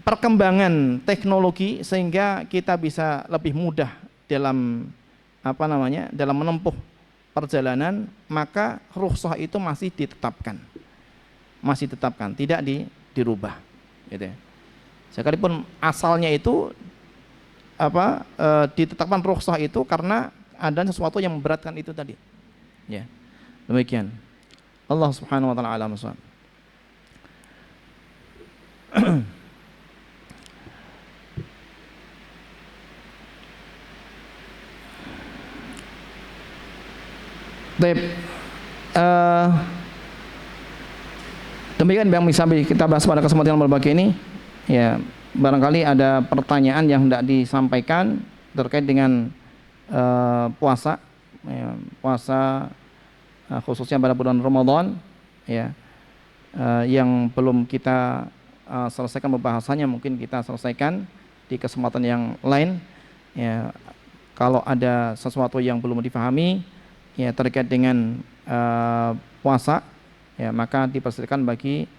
perkembangan teknologi sehingga kita bisa lebih mudah dalam dalam menempuh perjalanan, maka rukhsah itu masih ditetapkan, tidak dirubah, gitu ya. Sekalipun asalnya itu ditetapkan rukhsah itu karena ada sesuatu yang memberatkan itu tadi, ya. Demikian. Allah Subhanahu wa taala a'lam bishawab. Baik, demikian yang bisa kita bahas pada kesempatan yang berbagi ini. Ya, barangkali ada pertanyaan yang hendak disampaikan terkait dengan puasa, ya, puasa khususnya pada bulan Ramadan, ya, yang belum kita selesaikan pembahasannya, mungkin kita selesaikan di kesempatan yang lain. Ya, kalau ada sesuatu yang belum dipahami, ya, terkait dengan puasa, ya, maka dipersilakan bagi,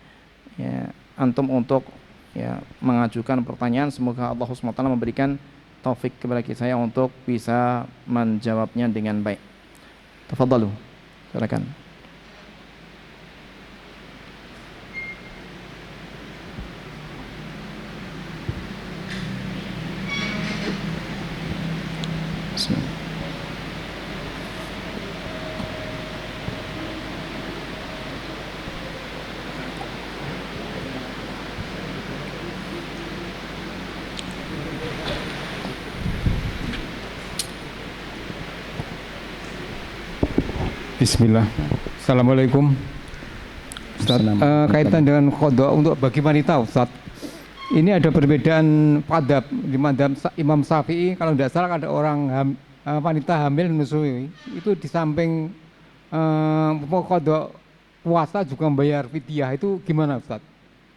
ya, antum untuk, ya, mengajukan pertanyaan. Semoga Allah SWT memberikan taufik kepada saya untuk bisa menjawabnya dengan baik. Tafadhalu, silakan. Bismillah. Assalamualaikum. Ustaz, kaitan dengan qada untuk bagi wanita, Ustaz. Ini ada perbedaan adab di mazhab Imam Syafi'i. Kalau tidak salah ada orang wanita hamil menyusui, itu di samping qada puasa juga membayar fidyah. Itu gimana, Ustaz?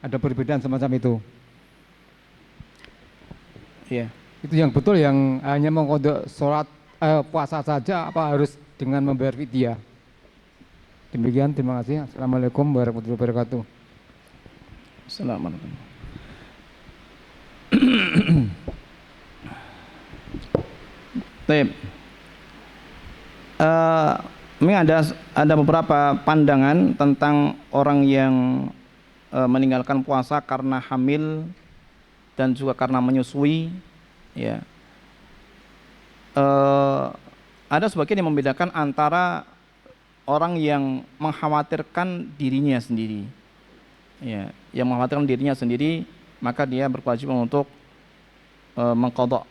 Ada perbedaan semacam itu? Iya. Itu yang betul, yang hanya mengqada sholat puasa saja, apa harus dengan membayar fidyah? Demikian, terima kasih. Assalamualaikum warahmatullahi wabarakatuh. Assalamualaikum. Baik. Ini ada beberapa pandangan tentang orang yang meninggalkan puasa karena hamil dan juga karena menyusui, ya. Ada sebagian yang membedakan antara orang yang mengkhawatirkan dirinya sendiri, ya, yang mengkhawatirkan dirinya sendiri, maka dia berkewajiban untuk mengqadha,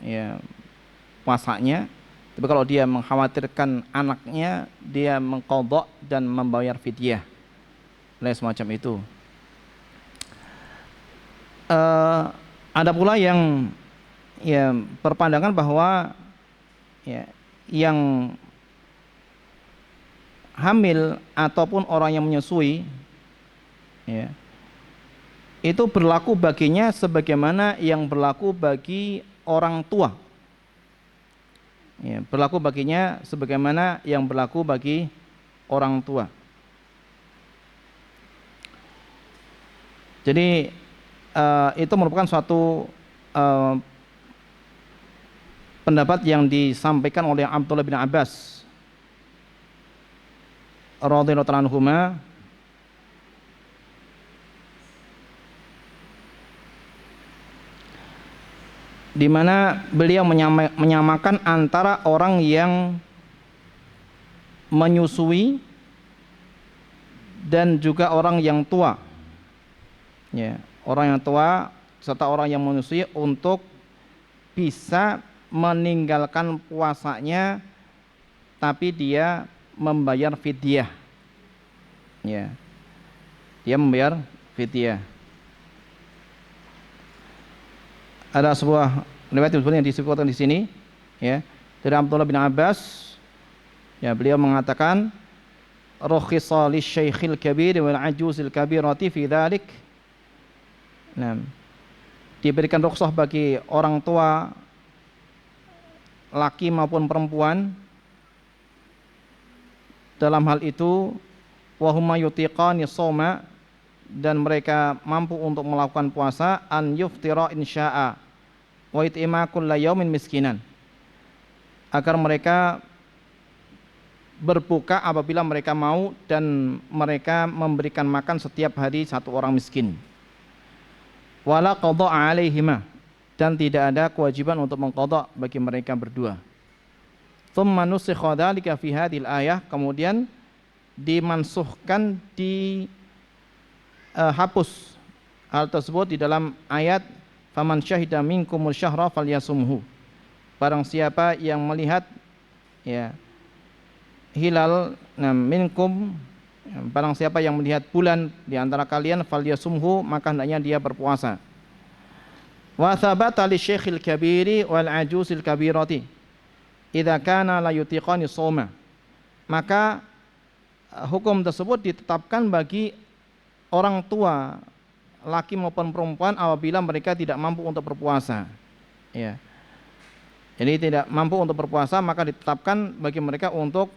ya, puasanya. Tapi kalau dia mengkhawatirkan anaknya, dia mengqadha dan membayar fidyah, semacam itu. Ada pula yang ya berpandangan bahwa ya yang hamil ataupun orang yang menyusui, ya, itu berlaku baginya sebagaimana yang berlaku bagi orang tua. Ya, berlaku baginya sebagaimana yang berlaku bagi orang tua. Jadi itu merupakan suatu pendapat yang disampaikan oleh Abdullah bin Abbas radhiyallahu ta'ala anhuma, di mana beliau menyamakan antara orang yang menyusui dan juga orang yang tua, ya, orang yang tua serta orang yang menyusui untuk bisa meninggalkan puasanya tapi dia membayar fidyah, ya, dia membayar fidyah. Ada sebuah riwayat yang disebutkan di sini, ya, dari Abdullah bin Abbas, ya, beliau mengatakan rukhisa lisyaikhil kabir wal ajuzil kabirati fi dzalik. Nah, diberikan rukhsah bagi orang tua laki maupun perempuan dalam hal itu, wa huma yutiqani shauma, dan mereka mampu untuk melakukan puasa, an yuftira insya'a wa it'ima kulla yaumin miskinan, agar mereka berbuka apabila mereka mau dan mereka memberikan makan setiap hari satu orang miskin. Wala qadha 'alaihima, dan tidak ada kewajiban untuk mengqadha bagi mereka berdua. Tsumma nusikha dzalika fi hadhil ayah, kemudian dimansuhkan, hapus hal tersebut di dalam ayat faman syahida minkumul syahra falyasumhu. Barang siapa yang melihat, ya, hilal, minkum, barang siapa yang melihat bulan di antara kalian, falyasumhu, maka hendaknya dia berpuasa. Wa thabata li syekhil kabiri wal ajuzil kabirati idza kana la yutiqani shauma, maka hukum tersebut ditetapkan bagi orang tua laki maupun perempuan apabila mereka tidak mampu untuk berpuasa, ya. Jadi tidak mampu untuk berpuasa, maka ditetapkan bagi mereka untuk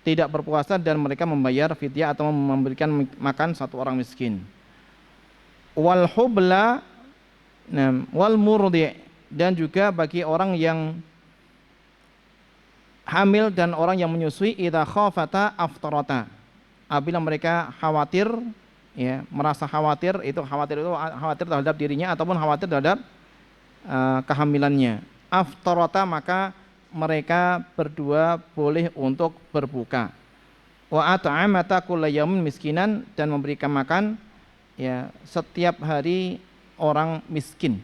tidak berpuasa dan mereka membayar fidyah atau memberikan makan satu orang miskin. Wal hubla wal murdi, dan juga bagi orang yang hamil dan orang yang menyusui, idza khafata aftarata, apabila mereka khawatir, ya, merasa khawatir, itu khawatir terhadap dirinya ataupun khawatir terhadap kehamilannya, aftarata, maka mereka berdua boleh untuk berbuka. Wa at'amata kulla yaumin miskinan, dan memberikan makan, ya, setiap hari orang miskin,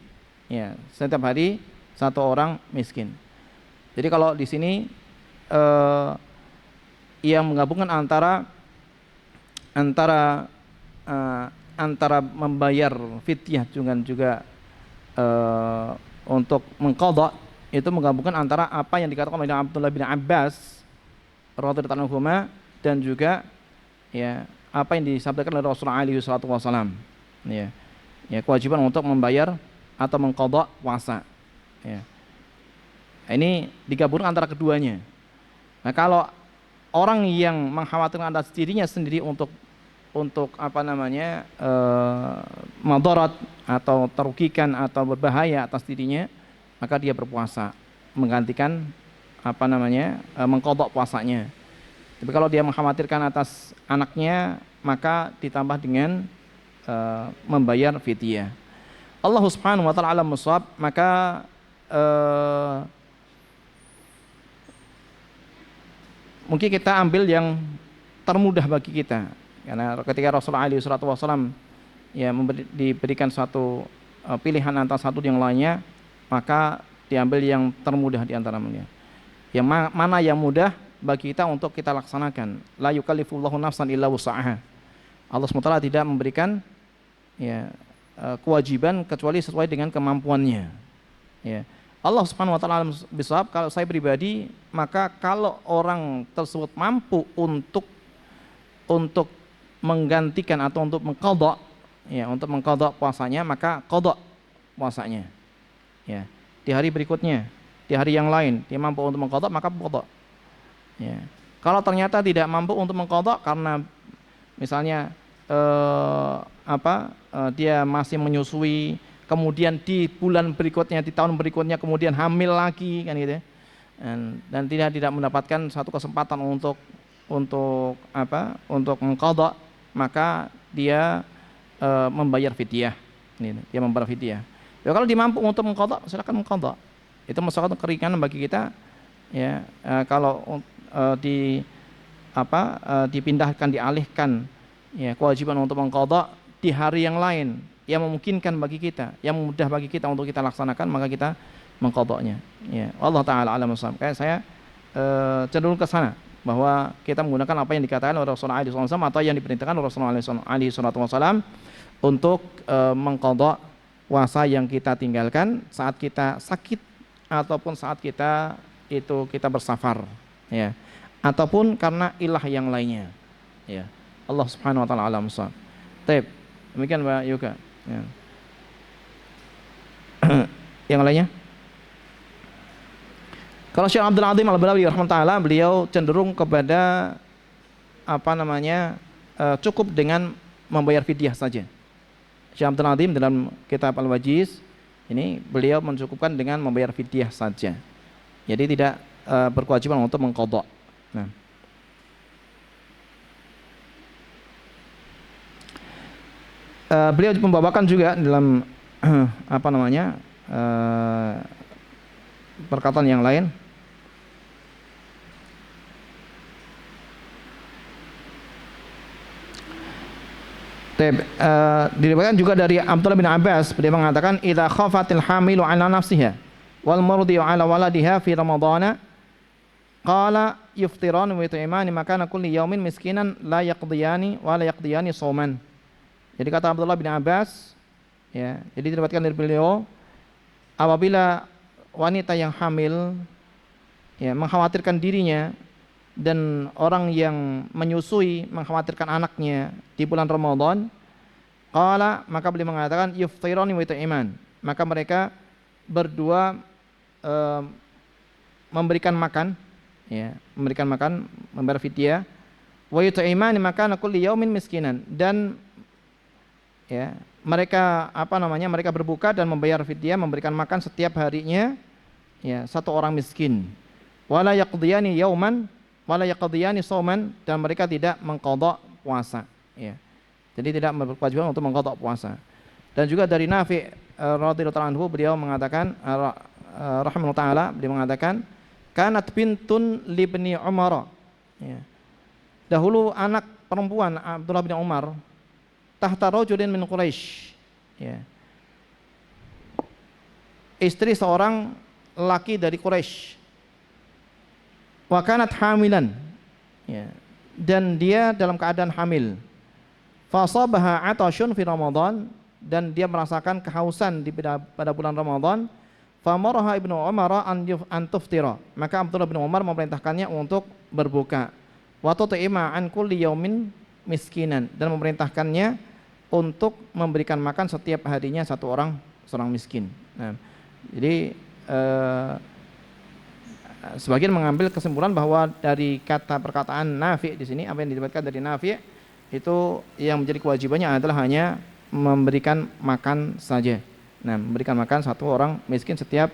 ya, setiap hari satu orang miskin. Jadi kalau di sini yang menggabungkan antara membayar fidyah dengan juga untuk mengqadha, itu menggabungkan antara apa yang dikatakan oleh Abdullah bin Abbas radhiyallahu anhu dan juga, ya, apa yang disampaikan oleh Rasulullah alaihi wasallam, ya, ya, kewajiban untuk membayar atau mengqadha puasa, ya. Ini digabungkan antara keduanya. Nah, kalau orang yang mengkhawatirkan atas dirinya sendiri untuk madarat atau terugikan atau berbahaya atas dirinya, maka dia berpuasa menggantikan mengqadha puasanya. Tapi kalau dia mengkhawatirkan atas anaknya, maka ditambah dengan membayar fidyah. Allah Subhanahu wa taala alam shawab, maka mungkin kita ambil yang termudah bagi kita. Karena ketika Rasulullah SAW ya diberikan suatu pilihan antara satu yang lainnya, maka diambil yang termudah di antaranya. Yang mana yang mudah bagi kita untuk kita laksanakan. La yukallifullahu nafsan illa wus'aha. Allah SWT tidak memberikan ya kewajiban kecuali sesuai dengan kemampuannya. Ya. Allah Subhanahu wa taala bisawab, kalau saya pribadi, maka kalau orang tersebut mampu untuk menggantikan atau untuk mengqadha, ya, untuk mengqadha puasanya, maka qadha puasanya. Ya. Di hari berikutnya, di hari yang lain dia mampu untuk mengqadha, maka qadha. Ya. Kalau ternyata tidak mampu untuk mengqadha karena misalnya dia masih menyusui, kemudian di bulan berikutnya, di tahun berikutnya kemudian hamil lagi, kan gitu ya. Dan tidak mendapatkan satu kesempatan untuk mengqadha, maka dia membayar fidyah. Dia membayar fidyah. Ya, kalau dia mampu untuk mengqadha, silakan mengqadha. Itu masalah keringanan bagi kita. Ya, kalau dipindahkan, dialihkan ya kewajiban untuk mengqadha di hari yang lain yang memungkinkan bagi kita, yang mudah bagi kita untuk kita laksanakan, maka kita mengqadhanya. Ya, Allah taala alam shawab. Kayak saya cenderung ke sana, bahwa kita menggunakan apa yang dikatakan oleh Rasulullah SAW atau yang diperintahkan oleh Rasulullah SAW untuk mengqadha puasa yang kita tinggalkan saat kita sakit ataupun saat kita bersafar, ya, ataupun karena ilah yang lainnya. Ya, Allah Subhanahu wa taala alam shawab. Baik, demikian Mbak Yoga. Ya. Yang lainnya? Kalau Syekh Abdul Azim Al-Balawi rahimahullah, beliau cenderung kepada cukup dengan membayar fidyah saja. Syekh Abdul Azim dalam kitab Al-Wajiz ini beliau mencukupkan dengan membayar fidyah saja. Jadi tidak berkewajiban untuk mengqadha. Nah. Beliau membawakan juga dalam perkataan yang lain. Diriwayatkan juga dari Abdullah bin Abbas, beliau mengatakan idza khafatil hamilu ala nafsiha wal murdi'u ala waladiha fi ramadhana qala yuftiran wa yut'imani makana kulli yaumin miskinan la yaqdiyani wa la yaqdiyani shauman. Jadi kata Abdullah bin Abbas, ya, jadi diriwayatkan dari beliau, apabila wanita yang hamil ya mengkhawatirkan dirinya dan orang yang menyusui mengkhawatirkan anaknya di bulan Ramadan, qala, maka beliau mengatakan yuftirani wa yut'iman, maka mereka berdua memberikan makan, ya, membayar fidyah, wa yut'imani makana kulli yaumin miskinan, dan ya mereka mereka berbuka dan membayar fidyah, memberikan makan setiap harinya ya satu orang miskin. Wala yaqdiyani yauman wala yaqdiyani shauman, dan mereka tidak mengqadha puasa, ya. Jadi tidak berkewajiban untuk mengqadha puasa. Dan juga dari Nafi' radhiyallahu anhu, beliau mengatakan rahimahullah taala, beliau mengatakan kanat bintun libni Umar, ya. Dahulu anak perempuan Abdullah bin Umar tahta rajulin min Quraisy, ya. Istri seorang laki dari Quraisy. Wa kanat hamilan, ya, dan dia dalam keadaan hamil. Fasabaha atasyun fi Ramadan, dan dia merasakan kehausan pada bulan Ramadan. Famaraha Ibnu Umar an tuftira, maka Abdullah bin Umar memerintahkannya untuk berbuka. Wa tut'ima an kulli yaumin miskinan, dan memerintahkannya untuk memberikan makan setiap harinya seorang miskin. Nah, jadi sebagian mengambil kesimpulan bahwa dari kata perkataan nafi di sini, apa yang didapatkan dari nafi itu yang menjadi kewajibannya adalah hanya memberikan makan saja. Nah, memberikan makan satu orang miskin setiap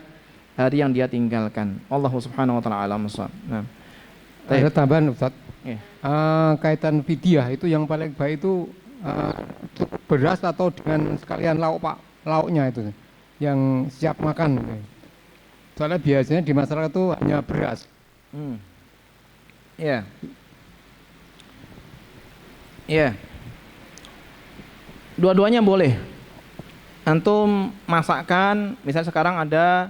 hari yang dia tinggalkan. Allah Subhanahu wa taala alam. Nah, Ada tambahan Ustaz. ya. Kaitan fidyah itu yang paling baik itu beras atau dengan sekalian lauk Pak, lauknya itu yang siap makan. Soalnya biasanya di masyarakat itu hanya beras. Ya. Ya. Dua-duanya boleh. Antum masakkan, misalnya sekarang ada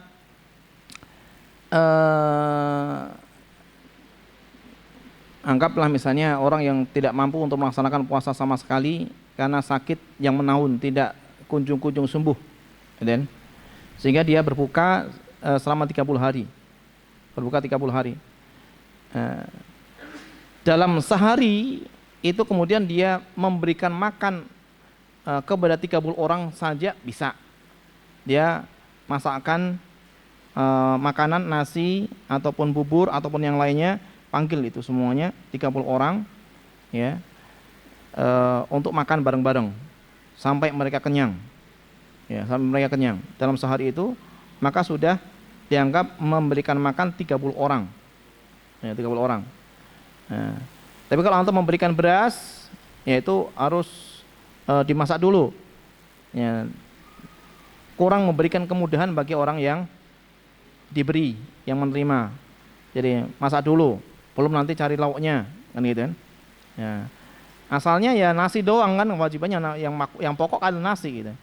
anggaplah misalnya orang yang tidak mampu untuk melaksanakan puasa sama sekali karena sakit yang menaun, tidak kunjung-kunjung sembuh, dan sehingga dia berbuka selama 30 hari. Berbuka 30 hari. Dalam sehari itu kemudian dia memberikan makan kepada 30 orang saja bisa. Dia masakkan makanan, nasi ataupun bubur ataupun yang lainnya, panggil itu semuanya 30 orang ya, untuk makan bareng-bareng sampai mereka kenyang. Ya, sampai mereka kenyang. Dalam sehari itu maka sudah dianggap memberikan makan 30 orang. Ya, 30 orang. Nah, tapi kalau untuk memberikan beras, yaitu harus dimasak dulu. Ya, kurang memberikan kemudahan bagi orang yang diberi, yang menerima. Jadi masak dulu, belum nanti cari lauknya, kan gitu kan? Ya. Asalnya ya nasi doang kan, kewajibannya yang pokok kan nasi gitu.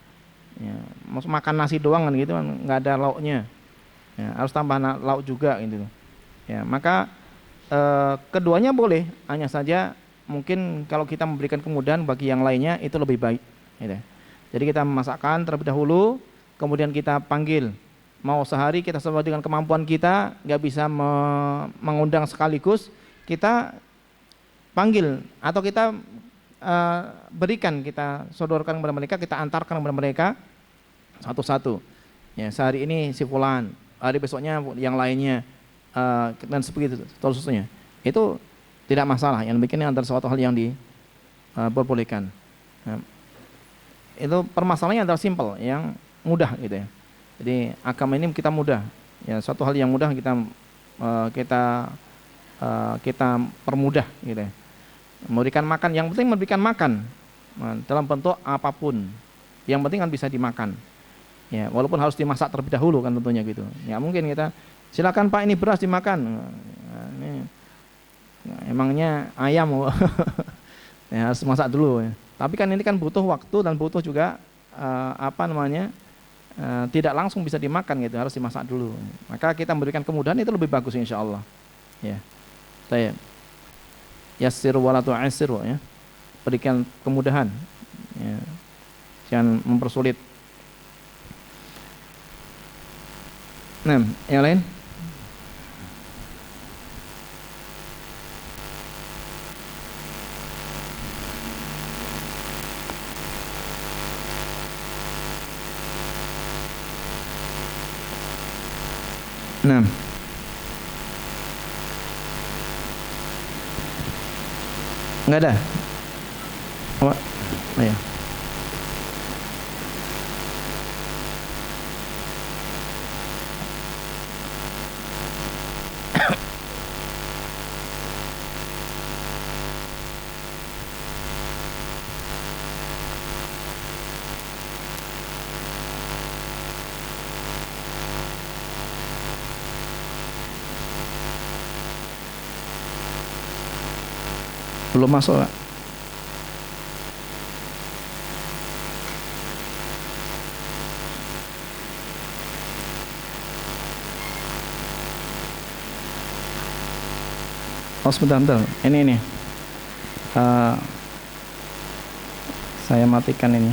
Ya, makan nasi doang kan gitu kan, nggak ada lauknya. Ya, harus tambah lauk juga gitu. Ya, maka keduanya boleh, hanya saja mungkin kalau kita memberikan kemudahan bagi yang lainnya itu lebih baik. Gitu. Jadi kita memasakkan terlebih dahulu, kemudian kita panggil. Mau sehari kita sesuai dengan kemampuan kita, nggak bisa mengundang sekaligus, kita panggil atau kita berikan, kita sodorkan kepada mereka, kita antarkan kepada mereka satu-satu. Ya, sehari ini si fulan, hari besoknya yang lainnya, dan seperti itu seterusnya. Itu tidak masalah. Yang bikin antara suatu hal yang diperbolehkan. Nah, itu permasalahannya adalah simpel, yang mudah gitu ya. Jadi agama ini kita mudah. Ya, suatu hal yang mudah kita permudah gitu ya. Memberikan makan, yang penting memberikan makan dalam bentuk apapun. Yang penting kan bisa dimakan. Ya, walaupun harus dimasak terlebih dahulu kan tentunya gitu. Ya mungkin kita silakan Pak, ini beras dimakan. Nah, ini emangnya ayam ya, harus masak dulu ya. Tapi kan ini kan butuh waktu dan butuh juga tidak langsung bisa dimakan gitu, harus dimasak dulu. Maka kita memberikan kemudahan itu lebih bagus insya Allah. Ya, saya yassiru wala tu'assiru ya, berikan kemudahan. Ya. Jangan mempersulit. Nah, yang lain? Nah, nggak ada. Oh, ya. Belum masuk Pak. Oh sebentar, ini saya matikan ini.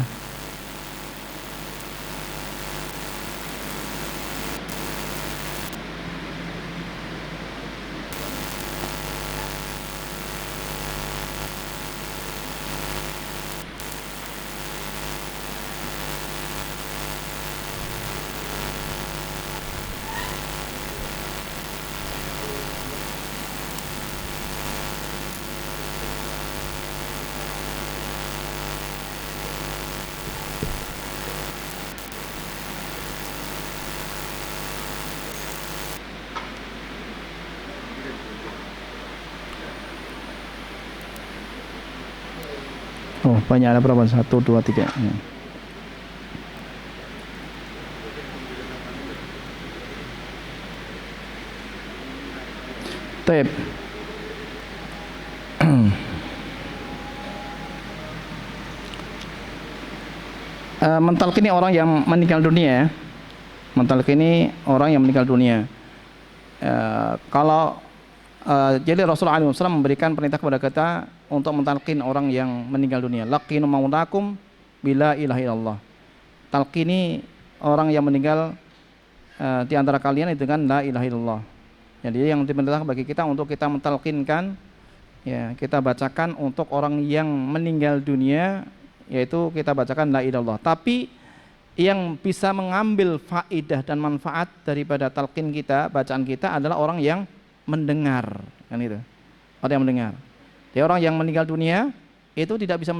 Oh, banyak, ada berapa? 1, 2, 3. Ya. Taib. Mentalkini orang yang meninggal dunia ya. Mentalkini orang yang meninggal dunia. Kalau jadi Rasulullah SAW memberikan perintah kepada kita untuk mentalkin orang yang meninggal dunia. Laqinu mautakum bila ilaha illallah. Talkini orang yang meninggal di antara kalian itu kan la ilaha illallah. Jadi yang diperintahkan bagi kita untuk kita mentalkinkan, ya kita bacakan untuk orang yang meninggal dunia, yaitu kita bacakan la ilaha illallah. Tapi yang bisa mengambil faidah dan manfaat daripada talqin kita, bacaan kita adalah orang yang mendengar, kan itu. Orang yang mendengar. Jadi orang yang meninggal dunia itu tidak bisa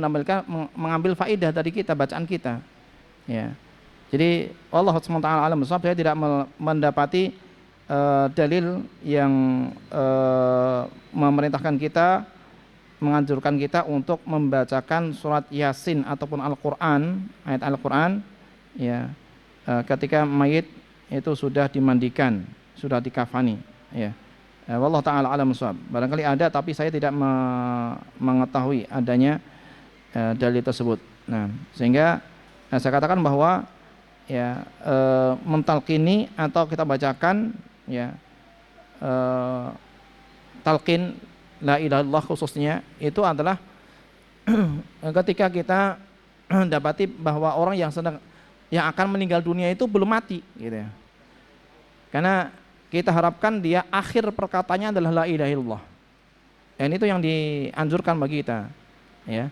mengambil faidah dari kita, bacaan kita. Ya. Jadi Allah SWT alam saya tidak mendapati dalil yang memerintahkan kita, menganjurkan kita untuk membacakan surat Yasin ataupun Al-Qur'an, ayat Al-Qur'an ya, ketika mayit itu sudah dimandikan, sudah dikafani ya. Wallahu taala alam shawab. Barangkali ada tapi saya tidak mengetahui adanya dalil tersebut. Nah, sehingga saya katakan bahwa ya mentalkini atau kita bacakan ya talqin la ilaha illallah khususnya itu adalah ketika kita dapati bahwa orang yang akan meninggal dunia itu belum mati gitu ya. Karena kita harapkan dia akhir perkataannya adalah la ilaha illallah. Dan itu yang dianjurkan bagi kita ya.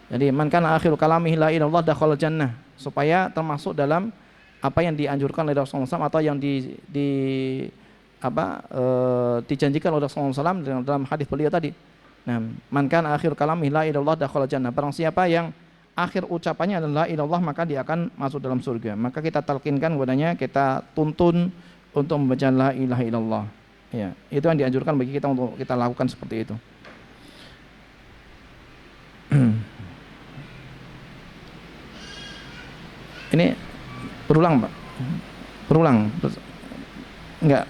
Jadi man kana akhiru kalamihi la ilaha illallah dakhala jannah, supaya termasuk dalam apa yang dianjurkan oleh Rasulullah SAW atau yang dijanjikan oleh Rasulullah SAW dalam hadis beliau tadi. Nah, man kana akhiru kalamihi la ilaha illallah dakhala jannah. Barang siapa yang akhir ucapannya adalah la ilaha illallah, maka dia akan masuk dalam surga. Maka kita talqinkan kepadanya, kita tuntun untuk membaca la ilaha illallah. Ya, itu yang dianjurkan bagi kita untuk kita lakukan seperti itu. Ini berulang, Pak. Berulang. Enggak.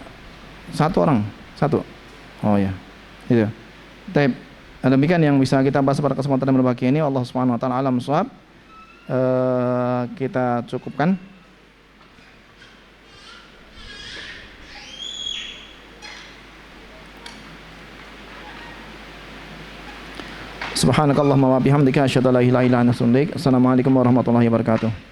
Satu orang, satu. Oh ya. Itu. Baik. Demikian yang bisa kita bahas pada kesempatan yang berbahagia ini. Allah Subhanahu wa taala alam shawab. Kita cukupkan. Subhanakallahumma wa bihamdika asyhadu an la ilaha illa anta astaghfiruka wa atubu ilaik. Assalamualaikum warahmatullahi wabarakatuh.